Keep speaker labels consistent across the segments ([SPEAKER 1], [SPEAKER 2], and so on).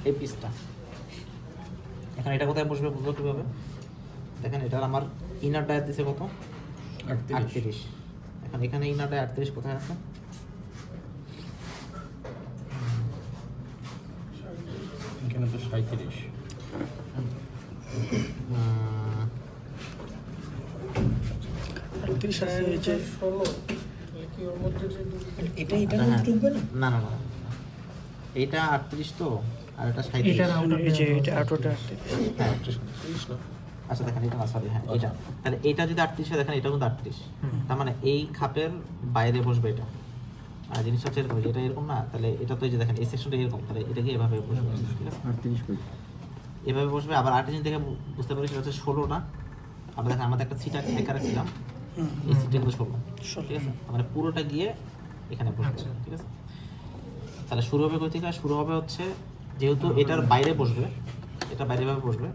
[SPEAKER 1] এই পিসটা। এখন এটা কোথায় বসবে বুঝবো কীভাবে? দেখেন এটার আমার ইনার ডায়ার দিছে কত? 38। এখন এখানে ইনার ডায়ার 38 কোথায় আছে?
[SPEAKER 2] এখানে তো 37।
[SPEAKER 1] না না না, এটা 38 তো, আর এটা 37। হ্যাঁ আচ্ছা দেখেন এটা না, সরি, হ্যাঁ এটা, তাহলে এটা যদি 38 হয় দেখেন এটা কিন্তু 38, তার মানে এই খাপের বাইরে বসবে এটা। আর জিনিসটা হচ্ছে এরকম, এটা এরকম না, তাহলে এটা তো এই যে দেখেন এই সেকশনটা এরকম, তাহলে এটা কি এভাবে বসবে, ঠিক আছে?
[SPEAKER 3] 38 কই?
[SPEAKER 1] এভাবে বসবে। আবার আরেকটা জিনিস দেখে বুঝতে পারি সেটা হচ্ছে 16টা। আবার দেখেন আমাদের একটা সিটার একা রাখছিলাম, এই সিটটা কিন্তু 16, ঠিক আছে? মানে পুরোটা গিয়ে এখানে বসবে, ঠিক আছে? তাহলে শুরু হবে কোথা থেকে? শুরু হবে হচ্ছে, যেহেতু এটার বাইরে বসবে, এটা বাইরেভাবে বসবে,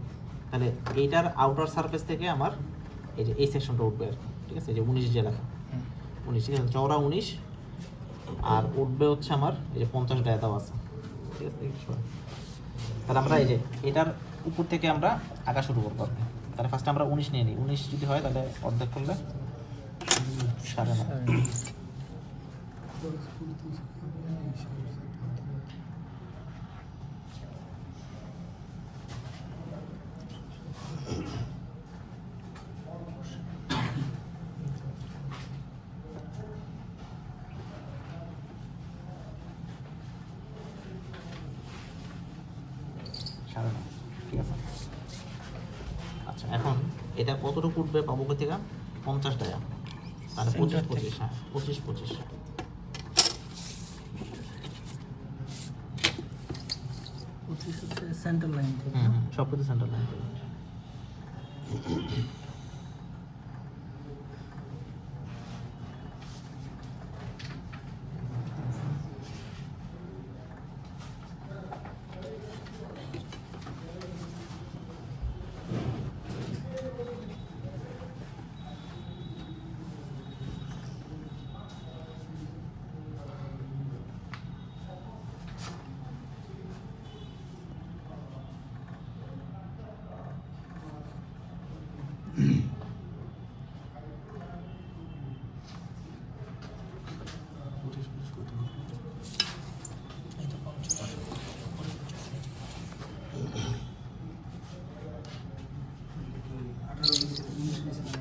[SPEAKER 1] তাহলে এইটার আউটার সারফেস থেকে আমার এই যে এই সেকশনটা উঠবে আর কি, ঠিক আছে? এই যে 19 যে লেখা 19, ঠিক আছে? চওড়া 19, আর উঠবে হচ্ছে আমার এই যে 50 ডায়াটাও আছে, ঠিক আছে? তাহলে আমরা এই যে এটার উপর থেকে আমরা আঁকা শুরু করবো। তাহলে ফার্স্টে আমরা 19 নিয়ে নিই। 19 যদি হয় তাহলে অর্ধেক করলে 9.5। ঠিক আছে? আচ্ছা এখন এটা কতটুকু উঠবে পাবো কোথা থেকে? 50 টাকা, তাহলে 25 হ্যাঁ 25
[SPEAKER 4] সেন্টার লাইন থেকে।
[SPEAKER 1] সব কিছু সেন্টার লাইন থেকে।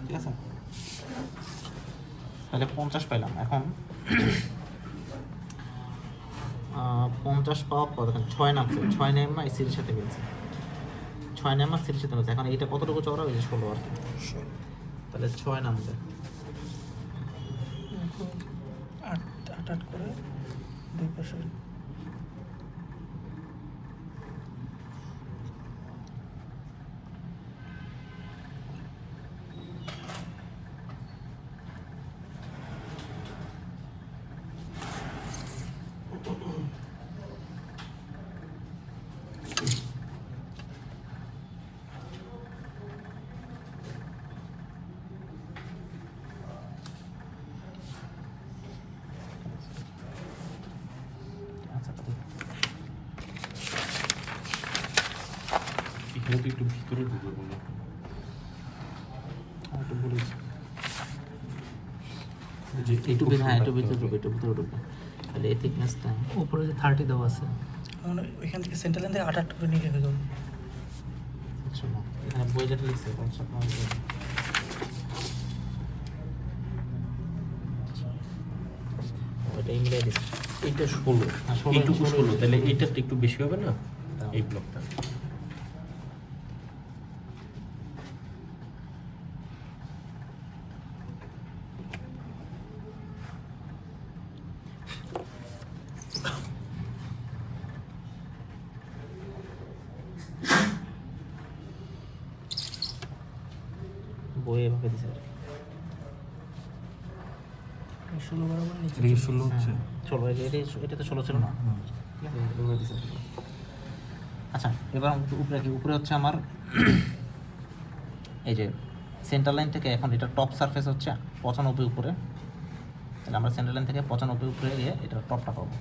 [SPEAKER 1] ঠিক আছে? তাহলে 50 পাইলাম। এখন 50 পাওয়ার পর দেখেন 6 নামছে, 6 নেমা এই সিরিজের সাথে মিলছে, 6 নেমা সিরিজের সাথে মিলছে। এখন এইটা কতটুকু চওড়া? ওই যে 16 আর কি, তাহলে 6 নামছে।
[SPEAKER 4] 8 করে দুই পাশে
[SPEAKER 2] এখানে তো একটু ভিতরে ঢুকবে বলে
[SPEAKER 1] একটু বলেছি
[SPEAKER 2] যে
[SPEAKER 1] একটু হ্যাঁ একটু ভিতরে ঢুকবে, একটু ভিতরে ঢুকবে। তাহলে এই থিকনেসটা
[SPEAKER 4] উপরে যে 30 দেওয়া আছে, মানে ওইখান থেকে সেন্টার লাইন থেকে 8 করে নিলে হয়ে যাবে।
[SPEAKER 1] আচ্ছা না, এখানে বই যেটা লিখছে ওইটাই মিলাই দিচ্ছি।
[SPEAKER 2] এইটা 16, এইটুকু 16, তাহলে এইটা তো একটু বেশি হবে না এই ব্লকটা?
[SPEAKER 1] বই এভাবে দিছে আর কি।
[SPEAKER 4] 16 বরাবর নিচে
[SPEAKER 2] এটা কি 16 হচ্ছে?
[SPEAKER 1] 16, এটা তো 16 ছিল না? ঠিক আছে, এভাবে দিছে। আচ্ছা এবার উপরে কি? উপরে হচ্ছে আমার এই যে সেন্টার লাইন থেকে এখন এটা টপ সারফেস হচ্ছে 95 উপরে, তাহলে আমরা সেন্টার লাইন থেকে 95 উপরে গিয়ে এটা টপটা পাবো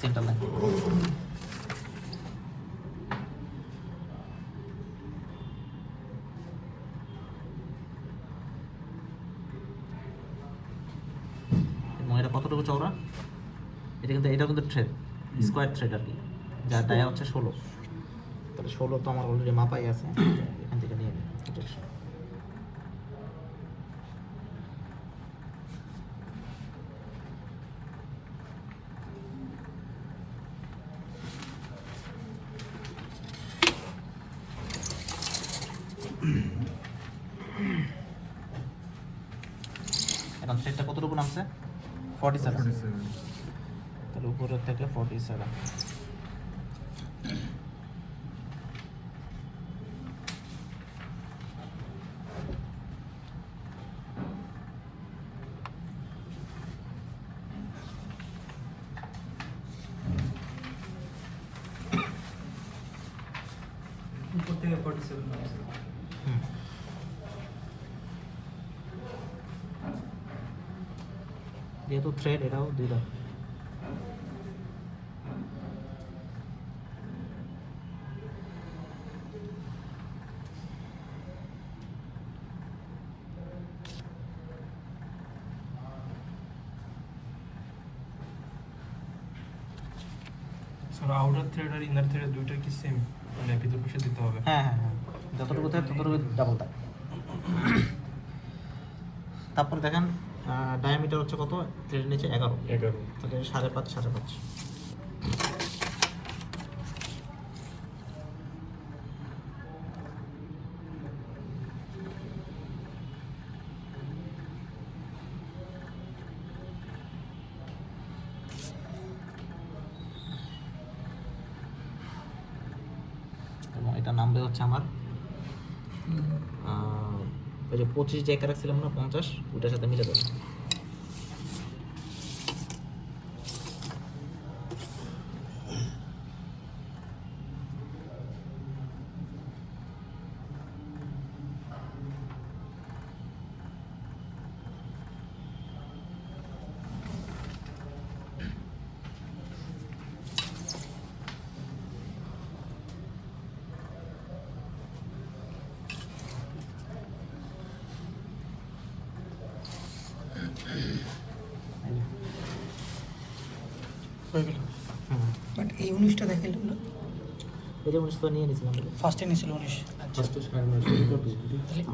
[SPEAKER 1] সেন্টার লাইন। কতটুকু চওড়া, এটাও কিন্তু থ্রেড, স্কোয়ার থ্রেড আর কি, যার ডায়া হচ্ছে 16। তাহলে 16 তো আমার অলরেডি মাপাই আছে, এখান থেকে নিয়ে নিই। এখন থ্রেডটা কতটুকু নামছে? 47। তাহলে উপরের থেকে 47।
[SPEAKER 4] উপর থেকে 47 আছে।
[SPEAKER 1] যেহেতু থ্রেড এটাও দুইটা।
[SPEAKER 3] স্যার আউটার থ্রেড আর ইনার থ্রেড দুইটা কি সেম, মানে ভিতর পাশে দিতে হবে?
[SPEAKER 1] হ্যাঁ হ্যাঁ হ্যাঁ, যতটুকু থাকে ততটুকু ডাবল থাকে। তারপর দেখেন ডায়ামিটার হচ্ছে কত, থ্রেডের নিচে 11,
[SPEAKER 3] 11।
[SPEAKER 1] তাহলে 5.5 5.5। এবং এটা নামবে হচ্ছে আমার ওই যে 25 যে একা রাখছিলাম না 50, ওটার সাথে মিলে যাবে।
[SPEAKER 4] হয়ে গেল।
[SPEAKER 1] হুম,
[SPEAKER 4] বাট এই 19টা দেখাইল না,
[SPEAKER 1] এই যে 19 তো নিয়ে নিয়েছিলাম।
[SPEAKER 4] ফার্স্টে নিয়েছিল 19। আচ্ছা,
[SPEAKER 1] আমরা
[SPEAKER 4] এটাও
[SPEAKER 1] শুরু
[SPEAKER 4] কি
[SPEAKER 1] করছি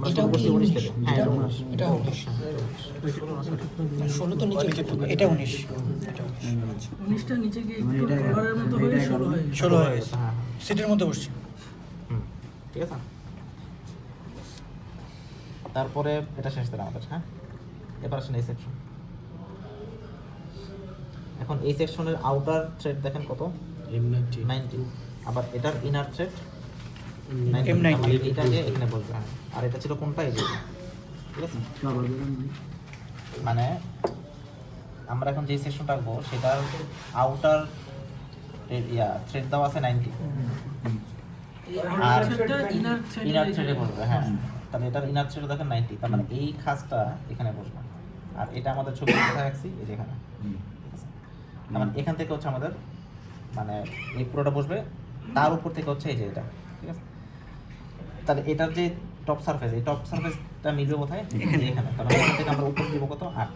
[SPEAKER 1] 19
[SPEAKER 4] 19?
[SPEAKER 1] থেকে। হ্যাঁ, এটা 19।
[SPEAKER 4] এটা 19। 16 তো নিচে এটা 19। এটা
[SPEAKER 5] 19টা নিচে গিয়ে একটু ডলারের মতো হয়ে 16 হয়ে গেছে।
[SPEAKER 4] 16 হয়ে গেছে,
[SPEAKER 1] হ্যাঁ,
[SPEAKER 4] সিটের মধ্যে বসছে।
[SPEAKER 1] হুম, ঠিক আছে। তারপরে এটা শেষ দিলাম আমাদের। হ্যাঁ, এবার আসেন এই সেকশন। এখন এই সেকশনের আউটার থ্রেড দেখেন কত,
[SPEAKER 2] M90
[SPEAKER 1] 90। আবার এটার ইনার থ্রেড
[SPEAKER 4] M90
[SPEAKER 1] এটাকে এখানে বলবে। হ্যাঁ, আর এটা ছিল কোনটা, এই যে, ঠিক আছে। মানে আমরা এখন যে সেকশনটা আঁকবো সেটার আউটার থ্রেড দেওয়া আছে 90,
[SPEAKER 5] এই
[SPEAKER 1] আর
[SPEAKER 5] থ্রেডটা
[SPEAKER 1] ইনার থ্রেডে বসবে। হ্যাঁ, তাহলে এটার ইনার থ্রেড দেখেন 90, তার মানে এই খাসটা এখানে বসবে। আর এটা আমাদের ছবি কোথায় রাখছি, এই যে এখানে, ঠিক আছে। তার মানে এখান থেকে হচ্ছে আমাদের, মানে এই পুরোটা বসবে, তার উপর থেকে হচ্ছে এই যে এটা, ঠিক আছে। তাহলে এটার যে টপ সারফেস, এই টপ সারফেসটা মিলবে কোথায়, এখানে। তাহলে এখান থেকে আমরা উপর দিব কত, 8।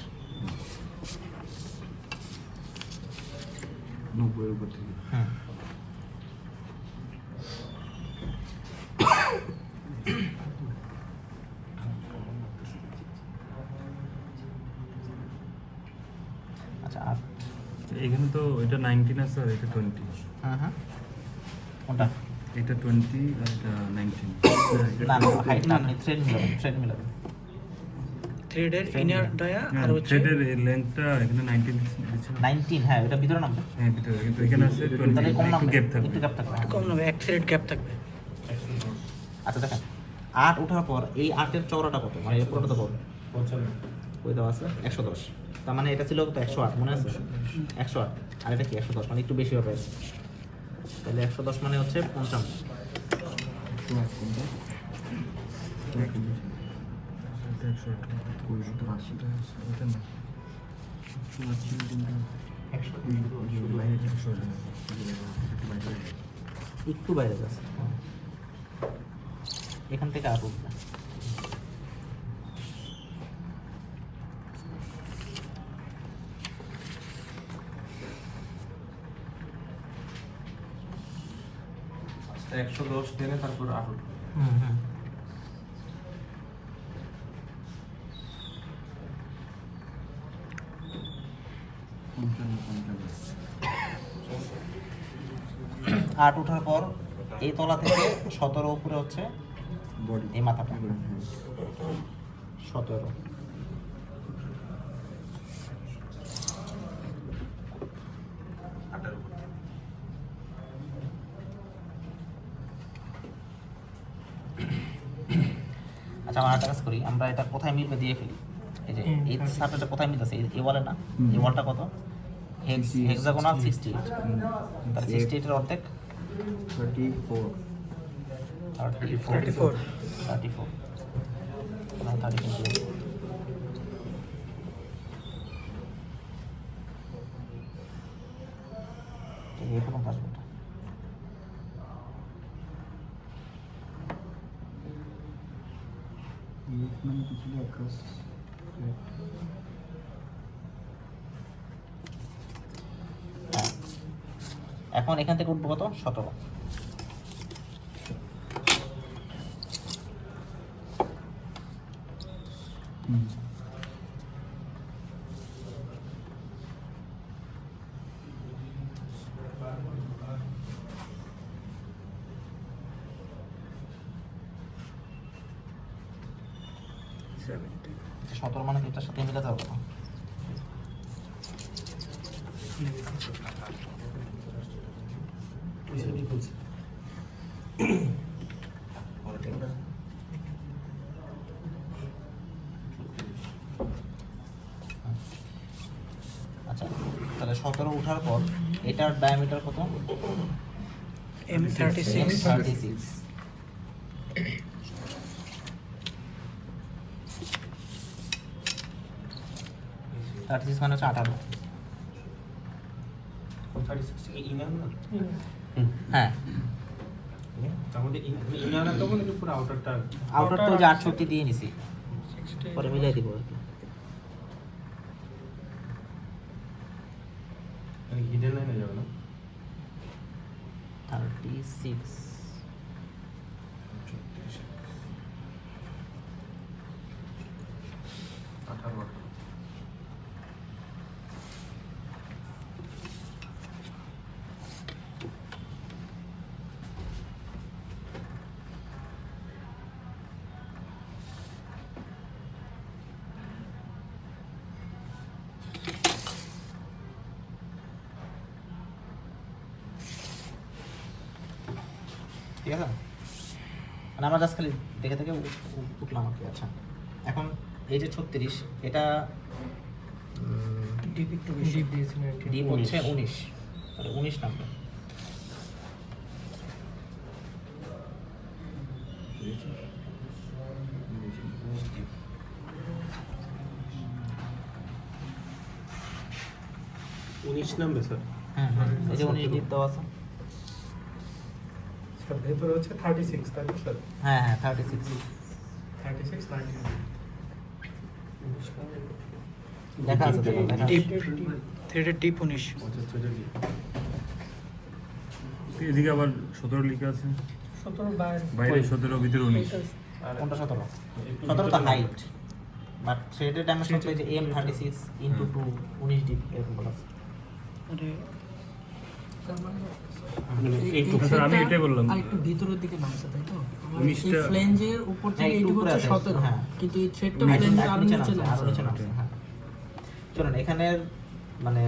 [SPEAKER 2] 90 উপর থেকে।
[SPEAKER 1] হুম, আচ্ছা 8।
[SPEAKER 3] এখানে তো এটা 19 আছে আর এটা 20।
[SPEAKER 1] হ্যাঁ হ্যাঁ, কোনটা?
[SPEAKER 3] এটা 20 আর এটা 19।
[SPEAKER 1] না না, হাইট না, আপনি থ্রেড মিলাবেন।
[SPEAKER 4] থ্রেডের ইনার ডায়া আর হচ্ছে
[SPEAKER 3] থ্রেডের লেন্থটা এখানে 19 দিচ্ছে না?
[SPEAKER 1] 19, হ্যাঁ, এটা ভিতরে নামবে।
[SPEAKER 3] হ্যাঁ ভিতরে, কিন্তু এখানে আছে 20,
[SPEAKER 1] তাহলে কম
[SPEAKER 3] একটু
[SPEAKER 1] নামবে,
[SPEAKER 3] গ্যাপ থাকবে।
[SPEAKER 1] একটু গ্যাপ থাকবে। হ্যাঁ।
[SPEAKER 4] কম নেবে, এক থ্রেড গ্যাপ থাকবে।
[SPEAKER 1] আচ্ছা দেখেন, 8 ওঠার পর এই 8-এর চওড়াটা কত, মানে এই পুরোটা তো কত,
[SPEAKER 3] 55।
[SPEAKER 1] ওই দেওয়া আছে 110। তার মানে এটা ছিল তো 108, মনে আছে 108, আর এটা কি 110, মানে একটু বেশি হবে। তাহলে 110 মানে হচ্ছে 55।
[SPEAKER 3] এটা 100 এটা না। 100
[SPEAKER 1] একটু বাইরে যাচ্ছে, এখান থেকে আর উঠবে।
[SPEAKER 3] 110 টেনে তারপর 18।
[SPEAKER 1] হুম হুম আট ওঠার পর এই তলা থেকে 17 উপরে হচ্ছে এই মাথাটা 17। আচ্ছা আমরা একটা কাজ করি, আমরা এটা কোথায় মিলবে দিয়ে ফেলি। এই যে এই সার্কেলটা কোথায় মিলতেছে, এই ওয়ালে না, এই ওয়ালটা কত, হেক্সাগোনাল 68, তাহলে 68 এর অর্ধেক 34 না 34 এই কোনো পাসবো না। হ্যাঁ। এখন এখান থেকে উঠবো কত, 17। আচ্ছা, 17 মানে এটার সাথে মিলাতে হবে না। আচ্ছা তাহলে 17 উঠার পর এটার ডায়ামিটার কত,
[SPEAKER 4] M36
[SPEAKER 1] 36। মানে হচ্ছে 18। হ্যাঁ আউটার তো যে 68 দিয়ে নিছি, পরে মিলাই দিব আর কি।
[SPEAKER 3] হিডেন লাইনে যাবে না
[SPEAKER 1] 36
[SPEAKER 3] 18।
[SPEAKER 1] ঠিক আছে, মানে আমরা জাস্ট খালি দেখে থেকে উঠলাম আর কি। আচ্ছা এখন এই যে 36, এটা
[SPEAKER 4] ডিপ একটু বেশি দিয়েছিলেন
[SPEAKER 1] ডিপ হচ্ছে 19, তাহলে 19 নামবে।
[SPEAKER 3] নামবে স্যার।
[SPEAKER 1] এই যে 19 ডিপ দেওয়া আছে।
[SPEAKER 3] স্যার ভেতরে হচ্ছে 36 তাই তো স্যার?
[SPEAKER 1] হ্যাঁ হ্যাঁ 36।
[SPEAKER 3] 36 19
[SPEAKER 1] দেখা আছে, দেখা আছে।
[SPEAKER 4] ডিপ থ্রেডের ডিপ 19
[SPEAKER 6] এদিকে আবার 17 লিখা আছে,
[SPEAKER 5] 17
[SPEAKER 6] বাইরে 17 ভিতরে 19।
[SPEAKER 1] কোনটা 17? 17 তো হাইট, বাট থ্রেডের ডাইমেনশন তো এই যে M36 ইনটু 2 19 ডিপ এরকম বলা আছে।
[SPEAKER 4] আরে
[SPEAKER 6] স্যার আমি এটাই বললাম,
[SPEAKER 5] আর একটু ভিতরের দিকে নামছে তাই তো, আমার এই
[SPEAKER 6] 19টা
[SPEAKER 5] ফ্লেঞ্জের উপর থেকে
[SPEAKER 1] একটু
[SPEAKER 5] এইটুকু
[SPEAKER 1] উপরে
[SPEAKER 5] হচ্ছে
[SPEAKER 1] আছে,
[SPEAKER 5] 17,
[SPEAKER 1] হ্যাঁ।
[SPEAKER 5] কিন্তু এই থ্রেডটা
[SPEAKER 1] একটু
[SPEAKER 5] ফ্লেঞ্জের আরো
[SPEAKER 1] নিচে
[SPEAKER 5] নিচে
[SPEAKER 1] নামছে, আরো নিচে
[SPEAKER 5] নামছে।
[SPEAKER 1] নামছে, হ্যাঁ। চলুন এখানের মানে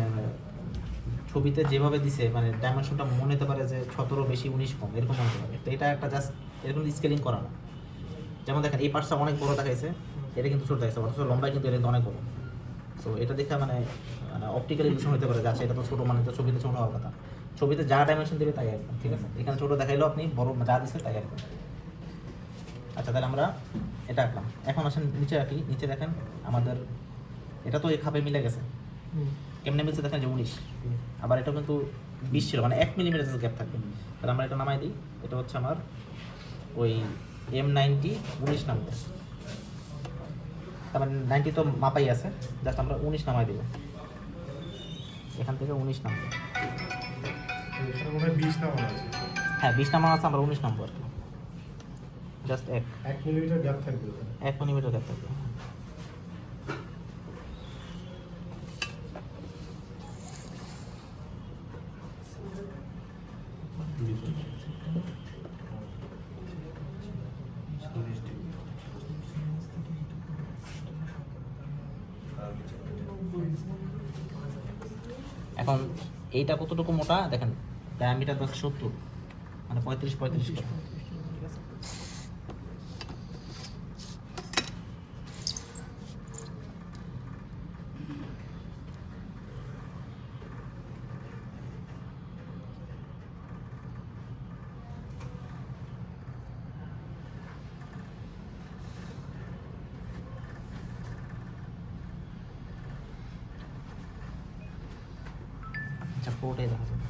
[SPEAKER 1] ছবিতে যেভাবে দিছে মানে ডাইমেনশনটা মনে হতে পারে যে 17 বেশি 19 কম এরকম মনে হতে পারে। তো এটা একটা জাস্ট এরকম স্কেলিং করানো, যেমন দেখেন এই পার্টটা অনেক বড় দেখাইছে, এটা কিন্তু ছোট দেখাইছে, অথচ লম্বায় কিন্তু এটা কিন্তু অনেক বড়। তো এটা দেখে মানে মানে অপটিক্যাল ইলুশন হতে পারে যে আচ্ছা এটা তো ছোট, মানে তো ছবিতে ছোট হওয়ার কথা। ছবিতে যা ডাইমেনশন দেবে তাই একদম ঠিক আছে, এখানে ছোট দেখাইলেও আপনি বড় যা দিচ্ছে তাই একদম। আচ্ছা তাহলে আমরা এটা আঁকলাম। এখন আসেন নিচে রাখি, নিচে দেখেন আমাদের এটা তো এই খাপে মিলে গেছে। কেমনে মিলছে দেখেন যে 19, আবার এটা কিন্তু 20 ছিল, মানে 1 মিলিমিটার গ্যাপ থাকবে। তাহলে আমরা এটা নামাই দিই, এটা হচ্ছে আমার ওই M90 19 নামবে। তার মানে 90 তো মাপাই আছে, জাস্ট আমরা 19 নামাই দেবো, এখান থেকে 19 নামবে।
[SPEAKER 3] এখানে মনে হয় 20 নামানো আছে।
[SPEAKER 1] হ্যাঁ 20 নাম্বার আছে, আমরা 19 নম্বর, জাস্ট
[SPEAKER 7] 1 মিলিমিটার গ্যাপ থাকবে ওখানে।
[SPEAKER 1] 1 মিলিমিটার গ্যাপ থাকবে। এখন এইটা কতটুকু মোটা দেখেন, ডায়ামিটার 70, মানে 35 করে, ঠিক আছে? আচ্ছা পুরোটাই দেখা যাবে।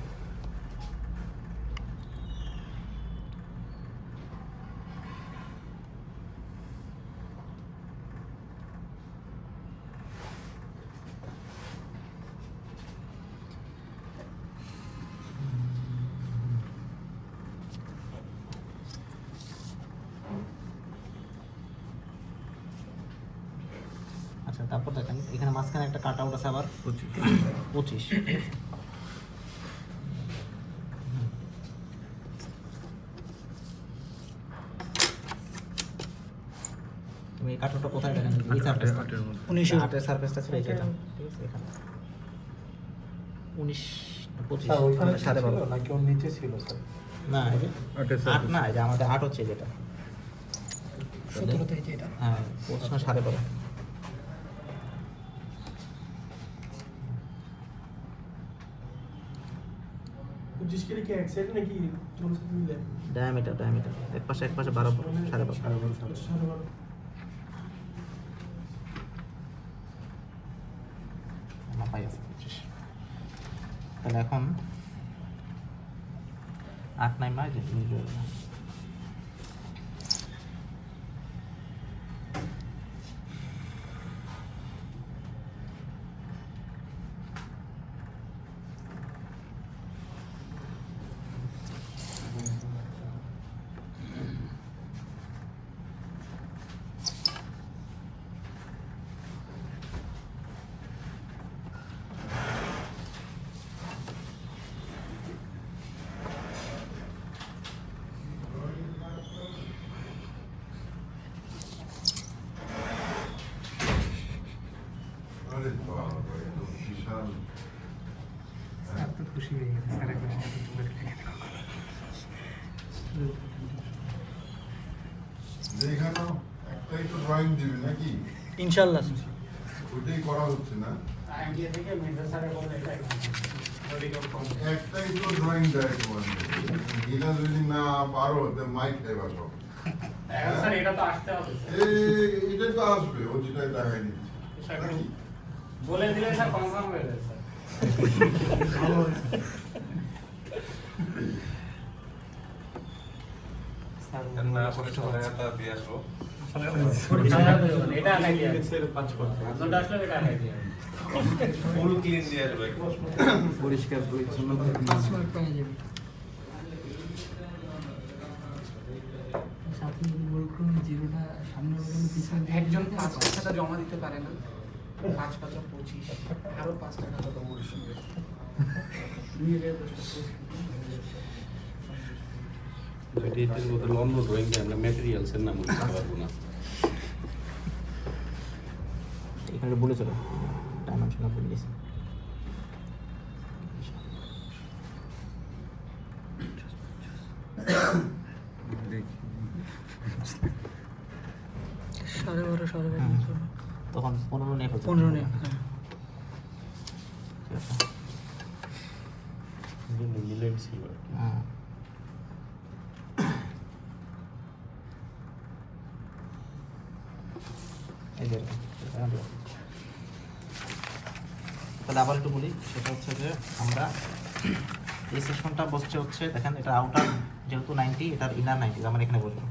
[SPEAKER 1] আচ্ছা তারপর দেখেন এখানে মাঝখানে একটা কাট আউট আছে আবার 25, ঠিক আছে? তুমি এই কাটারটা কোথায় দেখেন? এই সারফেসটা,
[SPEAKER 4] 19
[SPEAKER 1] আটের সারফেসটা ছিল এটা, ঠিক আছে? এখানে 19 25
[SPEAKER 7] স্যার ওইখানে
[SPEAKER 1] মানে সাড়ে
[SPEAKER 7] ছিল
[SPEAKER 1] 12।
[SPEAKER 7] নাকি ওর নিচে ছিল স্যার?
[SPEAKER 1] না এই যে 8 না, এই যে আমাদের 8 হচ্ছে যেটা,
[SPEAKER 4] 17 থেকে এটা
[SPEAKER 1] হ্যাঁ 25 না 12.5।
[SPEAKER 5] কি এক সাইড নাকি দুটো সাইড মিলে?
[SPEAKER 1] ডায়ামিটার এক পাশে 12 12.5। মাপাই আছে 25। তাহলে এখন 8 9 মাস যে
[SPEAKER 8] আরে বাবা, এত বিশাল।
[SPEAKER 7] স্যার তো খুশি হয়ে গেছে, স্যারের কাছে এত তুলে রেখে দিল।
[SPEAKER 8] যে এখানেও একটাই তো ড্রয়িং দিবে নাকি?
[SPEAKER 4] ইনশাআল্লাহ
[SPEAKER 8] ওইটাই করা হচ্ছে না? একটাই তো ড্রয়িং দেয় তোমাদের। এটা যদি না পারো তো মাইক খাইবা সব।
[SPEAKER 3] স্যার এটা তো আসতে হবে
[SPEAKER 8] এটা তো আসবে, ও যেটা দেখাই দিচ্ছে নাকি?
[SPEAKER 3] বলে দিলে স্যার কনফার্ম হয়ে যাবে স্যার। এটা আনাই দিয়ে আনন্দটা আসলে এটা আনাই দিয়ে
[SPEAKER 7] পরিষ্কার পরিচ্ছন্ন
[SPEAKER 5] পাসওয়ার্ড পাওয়া যাবে। আপনি যদি বলুন জিরোটা সামনে বলুন পিছনে
[SPEAKER 9] একজন 5 টাকা জমা দিতে পারে না, 5 5 25 আরো 5 টাকা তো বলছি
[SPEAKER 2] এটার মধ্যে অন্য ড্রয়িং আমরা ম্যাটেরিয়ালসের নাম বলতে পারবো না।
[SPEAKER 1] এখানে বলেছিল ডাইমেনশন বলে দিয়েছে।
[SPEAKER 4] সাড়ে 12 সাড়ে 12
[SPEAKER 1] তখন 15 নেই হচ্ছে
[SPEAKER 4] 15 নেই, হ্যাঁ।
[SPEAKER 2] মিলে ছিল আর কি।
[SPEAKER 1] হ্যাঁ। এই যে এরকম। তাহলে আবার একটু বলি, সেটা হচ্ছে যে আমরা এই সেকশনটা বসছে হচ্ছে দেখেন, এটা আউটার যেহেতু 90, এটার ইনার 90, আমরা এখানে বসবো।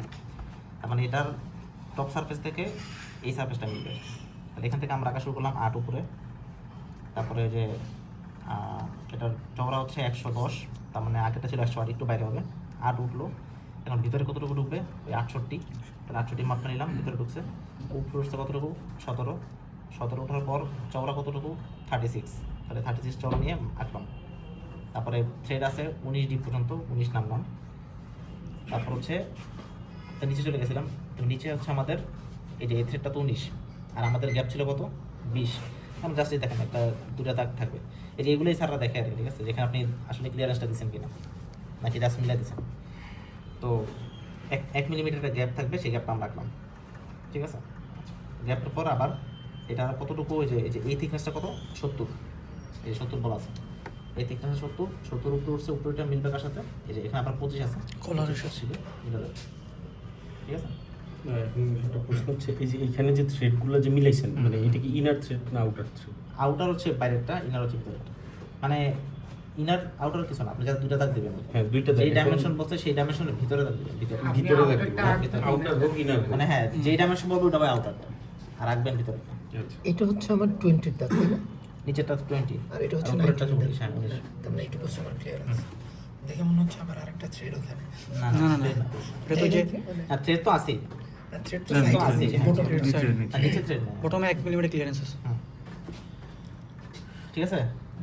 [SPEAKER 1] তার মানে এটার টপ সারফেস থেকে এই সারফেসটা মিলবে। তাহলে এখান থেকে আমরা আঁকা শুরু করলাম 8 উপরে, তারপরে যে এটার চওড়া হচ্ছে 110, তার মানে আগেটা ছিল 108, একটু বাইরে হবে, 8 উঠলো। এখন ভিতরে কতটুকু ঢুকবে? ওই 68, তাহলে 68 মাপটা নিলাম, ভিতরে ঢুকছে। উপরে উঠছে কতটুকু? 17, 17 ওঠার পর চওড়া কতটুকু? 36, তাহলে 36 চওড়া নিয়ে আঁকলাম। তারপরে থ্রেড আছে 19 ডিপ পর্যন্ত, 19 নামলাম। তারপর হচ্ছে নিচে চলে গেছিলাম, তো নিচে হচ্ছে আমাদের এই যে এই থ্রেডটা তো 19, আর আমাদের গ্যাপ ছিল কত? 20। আমরা জাস্ট দেখেন একটা দুটা দাগ থাকবে, এই যে এগুলোই স্যাররা দেখে আর কি, ঠিক আছে, যেখানে আপনি আসলে ক্লিয়ারেন্সটা দিচ্ছেন কিনা নাকি জাস্ট মিলাই দিচ্ছেন। তো 1 মিলিমিটার একটা গ্যাপ থাকবে, সেই গ্যাপটা আমরা রাখলাম, ঠিক আছে। গ্যাপটার পর আবার এটা কতটুকু, এই যে এই থিকনেসটা কত? 70, এই যে 70 বলা আছে, এই থিকনেস 70 উপরে উঠছে, উপরেটা মিলবে কার সাথে? এই যে এখানে আবার 25 আছে,
[SPEAKER 4] কলারের সাথে
[SPEAKER 1] ছিল মিলে যাবে, ঠিক আছে।
[SPEAKER 2] একটা প্রশ্ন হচ্ছে এই যে এখানে যে থ্রেডগুলো যে মিলাইছেন, মানে এটা কি ইনার থ্রেড না আউটার থ্রেড?
[SPEAKER 1] আউটার হচ্ছে বাইরেরটা, ইনার হচ্ছে ভিতরেরটা। মানে ইনার আউটার কিছু না, আপনি জাস্ট দুটো দাগ দেবেন।
[SPEAKER 2] হ্যাঁ, দুইটা
[SPEAKER 1] যেই ডাইমেনশন বলছে সেই ডাইমেনশনের ভিতরে দাগ দিবেন, ভিতরে
[SPEAKER 9] আপনি
[SPEAKER 2] ভিতরে
[SPEAKER 9] outerটা
[SPEAKER 2] আউটার হোক ইনার হোক।
[SPEAKER 1] মানে হ্যাঁ, যেই ডাইমেনশন বলবে ওটা হবে আউটারটা, আর রাখবেন ভিতরে।
[SPEAKER 2] আচ্ছা।
[SPEAKER 4] এটা হচ্ছে আমার 20 দাগ, তাই না?
[SPEAKER 1] নিচেরটা 20
[SPEAKER 4] আর এটা হচ্ছে
[SPEAKER 1] উপরেরটা
[SPEAKER 4] 19
[SPEAKER 1] 19, হ্যাঁ 19।
[SPEAKER 4] তার মানে একটু কোশ্চেন মার্ক ক্লিয়ার আছে। দেখে মনে হচ্ছে আবার আরেকটা থ্রেড ওখানে।
[SPEAKER 1] না
[SPEAKER 4] এটা তো যে
[SPEAKER 1] থ্রেড তো আছেই,
[SPEAKER 4] থ্রেড তো
[SPEAKER 1] না,
[SPEAKER 4] সাইড
[SPEAKER 1] নিচে,
[SPEAKER 4] আছে,
[SPEAKER 1] হ্যাঁ।
[SPEAKER 4] বটম
[SPEAKER 6] নিচে
[SPEAKER 4] সাইড,
[SPEAKER 6] নিচে
[SPEAKER 1] আর নিচে থ্রেড নেই।
[SPEAKER 4] বটমে 1 মিলিমিটার ক্লিয়ারেন্স আছে।
[SPEAKER 1] ঠিক আছে,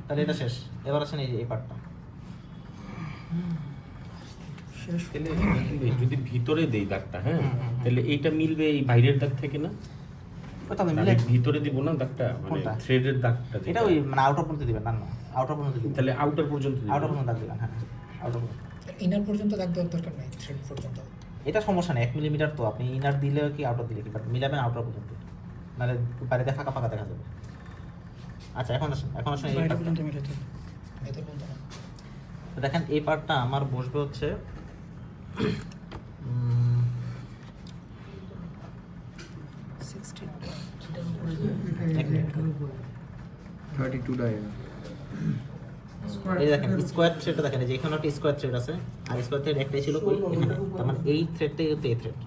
[SPEAKER 1] তাহলে এটা শেষ। এবার আসেন এই পার্টটা।
[SPEAKER 4] শেষ।
[SPEAKER 2] তাহলে যদি ভিতরে দেই দাগটা, হ্যাঁ, তাহলে এইটা মিলবে এই বাইরের দাগ থেকে না?
[SPEAKER 1] ওটা আমি
[SPEAKER 2] আমি
[SPEAKER 1] মিলে
[SPEAKER 2] ভিতরে দিব না দাগটা, মানে
[SPEAKER 1] কোনটা?
[SPEAKER 2] থ্রেডের দাগটা যেটা।
[SPEAKER 1] এটা ওই মানে আউটার পর্যন্ত দিবেন, না আউটার পর্যন্ত দিবেন,
[SPEAKER 2] তাহলে আউটার পর্যন্ত দিব।
[SPEAKER 1] আউটার পর্যন্ত দাগ দিবেন, হ্যাঁ আউটার পর্যন্ত।
[SPEAKER 4] ইনার পর্যন্ত দাগ দেওয়ার দরকার নাই, থ্রেড পর্যন্ত।
[SPEAKER 1] এটা সমস্যা নেই, 1 মিলিমিটার তো আপনি ইনার দিলে কি আউটার দিলে কি, বাট মিলাবেন আউটার পর্যন্ত, নাহলে বাইরে ফাঁকা ফাঁকা দেখা যাবে। আচ্ছা, এখন আসেন এই
[SPEAKER 4] বাইরে
[SPEAKER 1] পার্টটা।
[SPEAKER 4] পর্যন্ত মিলাতে হবে, ভেতর পর্যন্ত না।
[SPEAKER 1] তো দেখেন এই পার্টটা আমার বসবে হচ্ছে
[SPEAKER 4] 16
[SPEAKER 1] এক মিনিট।
[SPEAKER 7] 32 ডায়াগ্রাম।
[SPEAKER 1] এই দেখেন স্কোয়ার থ্রেডটা দেখেন, এই যে এখানে একটা স্কোয়ার থ্রেড আছে, আর স্কোয়ার থ্রেড একটাই ছিল কই এখানে, তার মানে এই থ্রেডটাই হচ্ছে এই থ্রেড,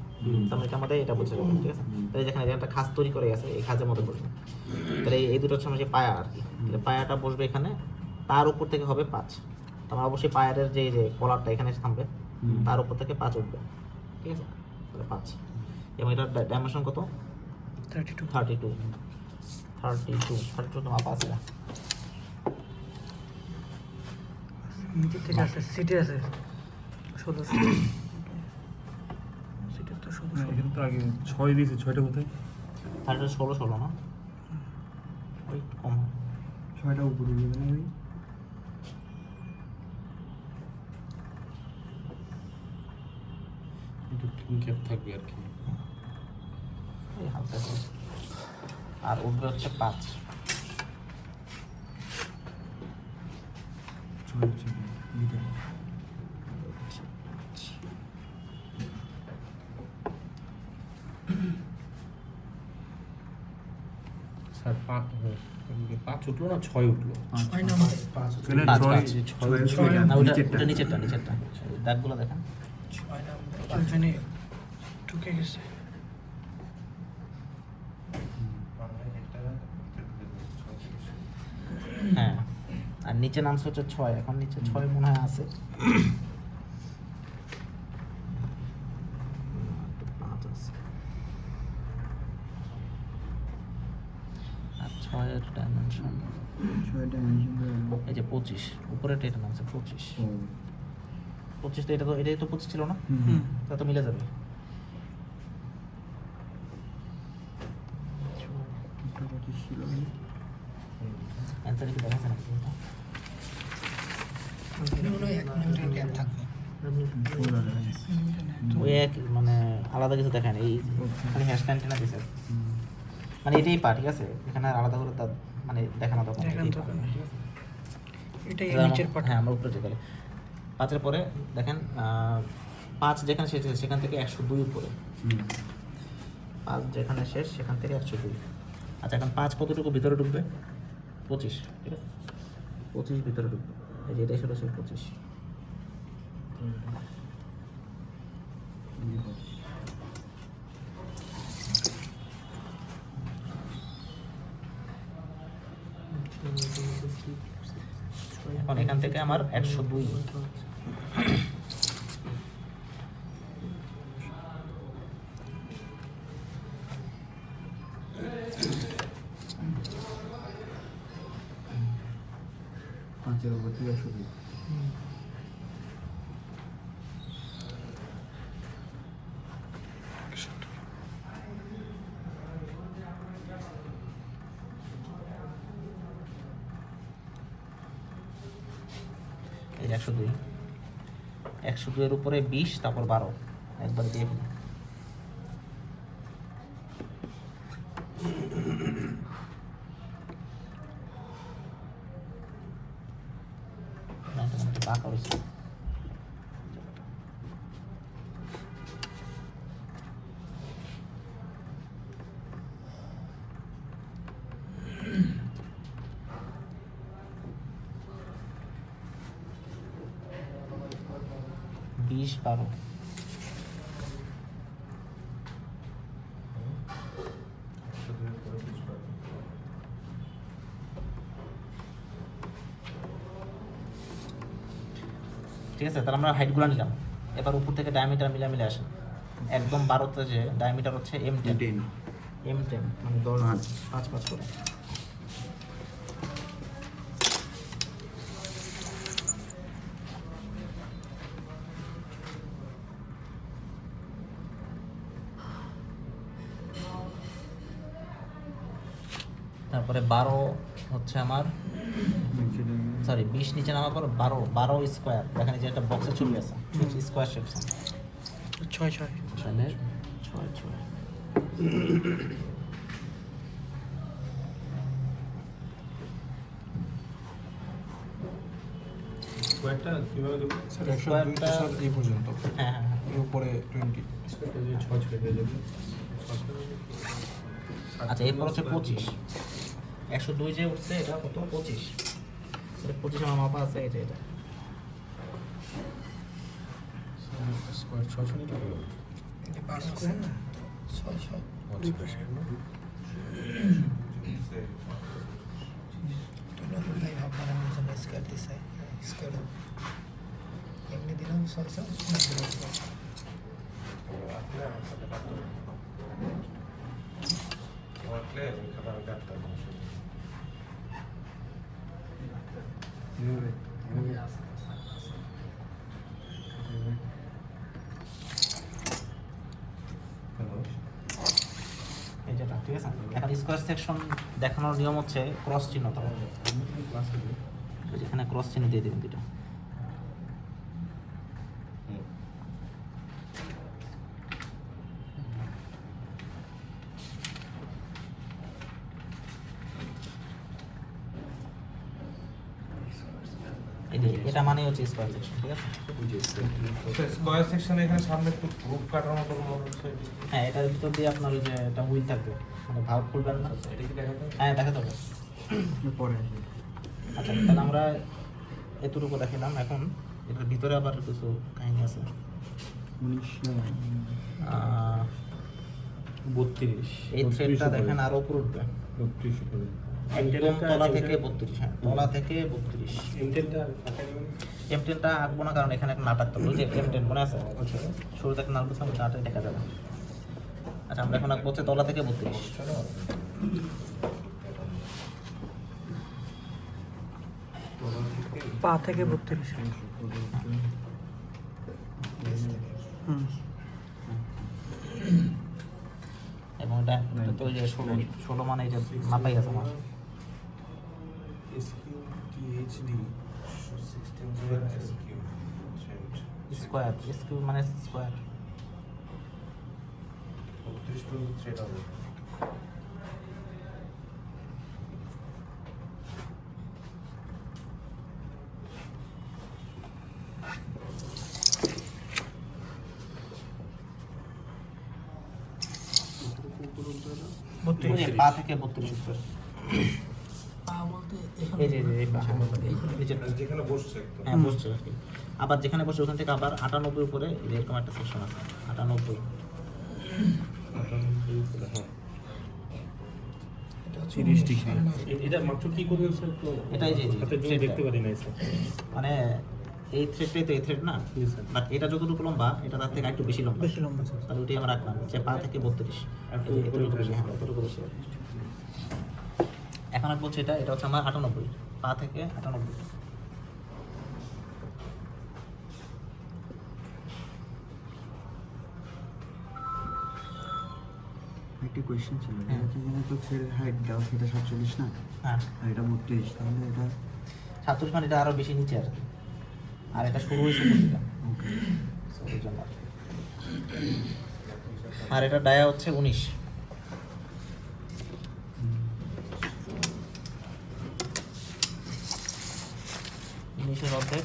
[SPEAKER 1] তার মানে এটা আমাদের এটা বুঝে যাবে, ঠিক আছে। তাহলে যেখানে একটা খাস তৈরি করে গেছে, এই খাঁজের মধ্যে বসবে, তাহলে এই দুটো হচ্ছে আমার যে পায়া আর কি, তাহলে পায়াটা বসবে এখানে, তার উপর থেকে হবে 5, তার মানে অবশ্যই পায়ারের যে কলারটা এখানে এসে থামবে, তার উপর থেকে 5 উঠবে, ঠিক আছে, তাহলে 5। এবং এটার ডাইমেনশন কত? 32 তো মাপা আছে না?
[SPEAKER 4] নিচে থেকে আছে, সিটে আছে 16 সিটে তো 16।
[SPEAKER 6] এখানে তো আগে 6 দিয়েছে, 6টা কোথায়?
[SPEAKER 1] 16 না, ওই একটু কম হয়।
[SPEAKER 7] 6টা উপরে যাবে না ওই?
[SPEAKER 2] একটু গ্যাপ থাকবে আর কি।
[SPEAKER 1] এই হালকা করে। আর উঠবে হচ্ছে 5।
[SPEAKER 7] 6 হচ্ছে ভিতরে।
[SPEAKER 2] স্যার 5 উঠলো না 6 উঠলো?
[SPEAKER 4] 6 নাম্বার 5
[SPEAKER 6] এখানে
[SPEAKER 1] 5,
[SPEAKER 6] 6
[SPEAKER 1] না ওটা নিচেরটা দাগগুলো দেখেন।
[SPEAKER 4] 6 নাম্বার ওখানে ঢুকে গেছে।
[SPEAKER 1] হ্যাঁ, আর নিচে নামছে হচ্ছে 6, এখন নিচে 6 মনে হয় আছে। 5 আছে। আর 6 এর ডাইমেনশন
[SPEAKER 7] 6 ডাইমেনশন।
[SPEAKER 1] এই যে 25, উপরেটা এটা নামছে 25। 25 তো এটাই তো 25 ছিল না, তা তো মিলে যাবে। অ্যান্সার কি দেখাচ্ছে নাকি?
[SPEAKER 4] এখানে মনে হয় 1 মিলিমিটার গ্যাপ থাকবে।
[SPEAKER 1] ওই এক মানে আলাদা কিছু দেখেন, এই খালি হ্যাশ টেনা দিছে, মানে এটাই পা, ঠিক আছে, এখানে আর আলাদা করে তার মানে দেখানো দরকার নেই,
[SPEAKER 4] দেখানো
[SPEAKER 1] এটাই পা,
[SPEAKER 4] দরকার নেই।
[SPEAKER 1] ঠিক আছে।
[SPEAKER 4] এটাই
[SPEAKER 1] এবার
[SPEAKER 4] নিচের
[SPEAKER 1] আমরা-
[SPEAKER 4] পার্ট।
[SPEAKER 1] হ্যাঁ, আমরা উপরে যাই তাহলে। 5-এর পরে দেখেন 5 যেখানে শেষ হয়েছে সেখান থেকে 102 উপরে, 5 যেখানে শেষ সেখান থেকে 102। আচ্ছা, এখন 5 কতটুকু ভিতরে ঢুকবে? 25, ঠিক আছে, 25 ভিতরে ঢুকবে, এই যে এটাই ছিল সেই 25। এখন এখান থেকে আমার 102
[SPEAKER 6] 5 এর উপর থেকে 102
[SPEAKER 1] এই 102 102 এর উপরে 20 তারপর 12 একবার দিয়ে ফেলি। বাঁকা হয়েছে। বিশ 12 ঠিক আছে, তাহলে আমরা হাইটগুলো নিলাম। এবার উপর থেকে ডায়ামিটার মিলে আসেন। একদম 12তে যে ডায়ামিটার হচ্ছে M10 মানে 10 5 করে। তারপরে 12 হচ্ছে আমার সরি 20 নিচে নামার পর 12 স্কোয়ার, দেখেন যে একটা বক্সে চলে আছে স্কোয়ার সেকশন
[SPEAKER 4] 6
[SPEAKER 1] তাহলে 6
[SPEAKER 2] স্কোয়ারটা কিভাবে দেবো?
[SPEAKER 6] স্যার 102 তো স্যার এই পর্যন্ত,
[SPEAKER 1] হ্যাঁ
[SPEAKER 6] এর উপরে 20।
[SPEAKER 2] স্কোয়ারটা যে 6 হয়ে যাবে।
[SPEAKER 1] আচ্ছা, এরপর হচ্ছে 25 102 যে উঠছে এটা কত 25 এটা 25 আমার মাপা আছে এটা
[SPEAKER 6] স্কোয়ার 6 নিতে হবে।
[SPEAKER 1] এই যেটা, ঠিক আছে। এখন স্কোয়ার সেকশন দেখানোর নিয়ম হচ্ছে ক্রস চিহ্ন, তাহলে যেখানে ক্রস চিহ্ন দিয়ে দেবেন দুটো। এটা মানে হচ্ছে স্কোয়ার সেকশন, ঠিক আছে।
[SPEAKER 6] স্কোয়ার সেকশনে এখানে সামনে একটু গ্রুপ কাটার মতো হচ্ছে।
[SPEAKER 1] হ্যাঁ, এটার ভিতর দিয়ে আপনার ওই যে একটা হুইল থাকবে, মানে ভাব খুলবেন না।
[SPEAKER 6] এটা কি দেখা যায়?
[SPEAKER 1] হ্যাঁ, দেখাতে হবে
[SPEAKER 6] পরে
[SPEAKER 1] আচ্ছা, তাহলে আমরা এতটুকু দেখালাম। এখন এটার ভিতরে আবার কিছু কাহিনী আছে।
[SPEAKER 2] 32
[SPEAKER 1] এই থ্রেডটা দেখেন আরো উপরে উঠবে,
[SPEAKER 2] 32 করে।
[SPEAKER 1] একদম তলা থেকে 32। হ্যাঁ, তলা থেকে 32।
[SPEAKER 2] এমটেলটা ফাঁকা নেই।
[SPEAKER 1] M10টা আঁকবো না, কারণ এখানে একটা নাটাক থাকবে। ওই যে M10 মনে আছে, শুরুতে একটা নাল বলছিলাম, নাটাই দেখা যাবে। আচ্ছা, আমরা এখন আঁকবো হচ্ছে তলা থেকে 32।
[SPEAKER 4] পা থেকে 32।
[SPEAKER 1] এবং এটা তো ওই যে 16 মানে এই যে মাপাই আছে আমার। স্কোয়ার স্কিউ মানে স্কোয়ার। ওই যে পা থেকে 32 উপরে।
[SPEAKER 5] পা বলতে
[SPEAKER 1] এই যে এই পা, এই যে
[SPEAKER 6] যেখানে বসছে একদম।
[SPEAKER 1] হ্যাঁ বসছে আর কি। আবার যেখানে বসে ওখান থেকে আবার 98 উপরে এই যে এরকম একটা সেকশন আছে 98।
[SPEAKER 4] 30 ডিগ্রি।
[SPEAKER 2] এটা মাত্র কি করবেন স্যার? তো
[SPEAKER 1] এটাই যে
[SPEAKER 2] হাতে জন্য দেখতে পারি না স্যার।
[SPEAKER 1] মানে এই থ্রেডটাই তো এই থ্রেড না, বাট এটা যতটুকু লম্বা এটা তার থেকে একটু বেশি লম্বা,
[SPEAKER 4] বেশি লম্বা।
[SPEAKER 1] তাহলে ওইটাই আমরা রাখলাম যে পা থেকে 32
[SPEAKER 2] একটু
[SPEAKER 1] এই যে
[SPEAKER 2] উপরে
[SPEAKER 1] এতটুকু
[SPEAKER 2] উঠে
[SPEAKER 1] বেশি, হ্যাঁ, এতটুকু বেশি। এখন আর বলছে এটা হচ্ছে আমার 98, পা থেকে 98।
[SPEAKER 10] একটা কোয়েশ্চেন ছিল, এখানে তো থ্রেডের হাইট দাও সেটা 47 না,
[SPEAKER 1] হ্যাঁ
[SPEAKER 10] আর এটা 32, তাহলে এটা
[SPEAKER 1] 47 মানে এটা আরো বেশি নিচে আর কি। আর এটা শুরু হয়েছে কোথা
[SPEAKER 10] ওকে।
[SPEAKER 1] ওই জন্য আর কি। আর এটা ডায়া হচ্ছে 19। উনিশের অর্ধেক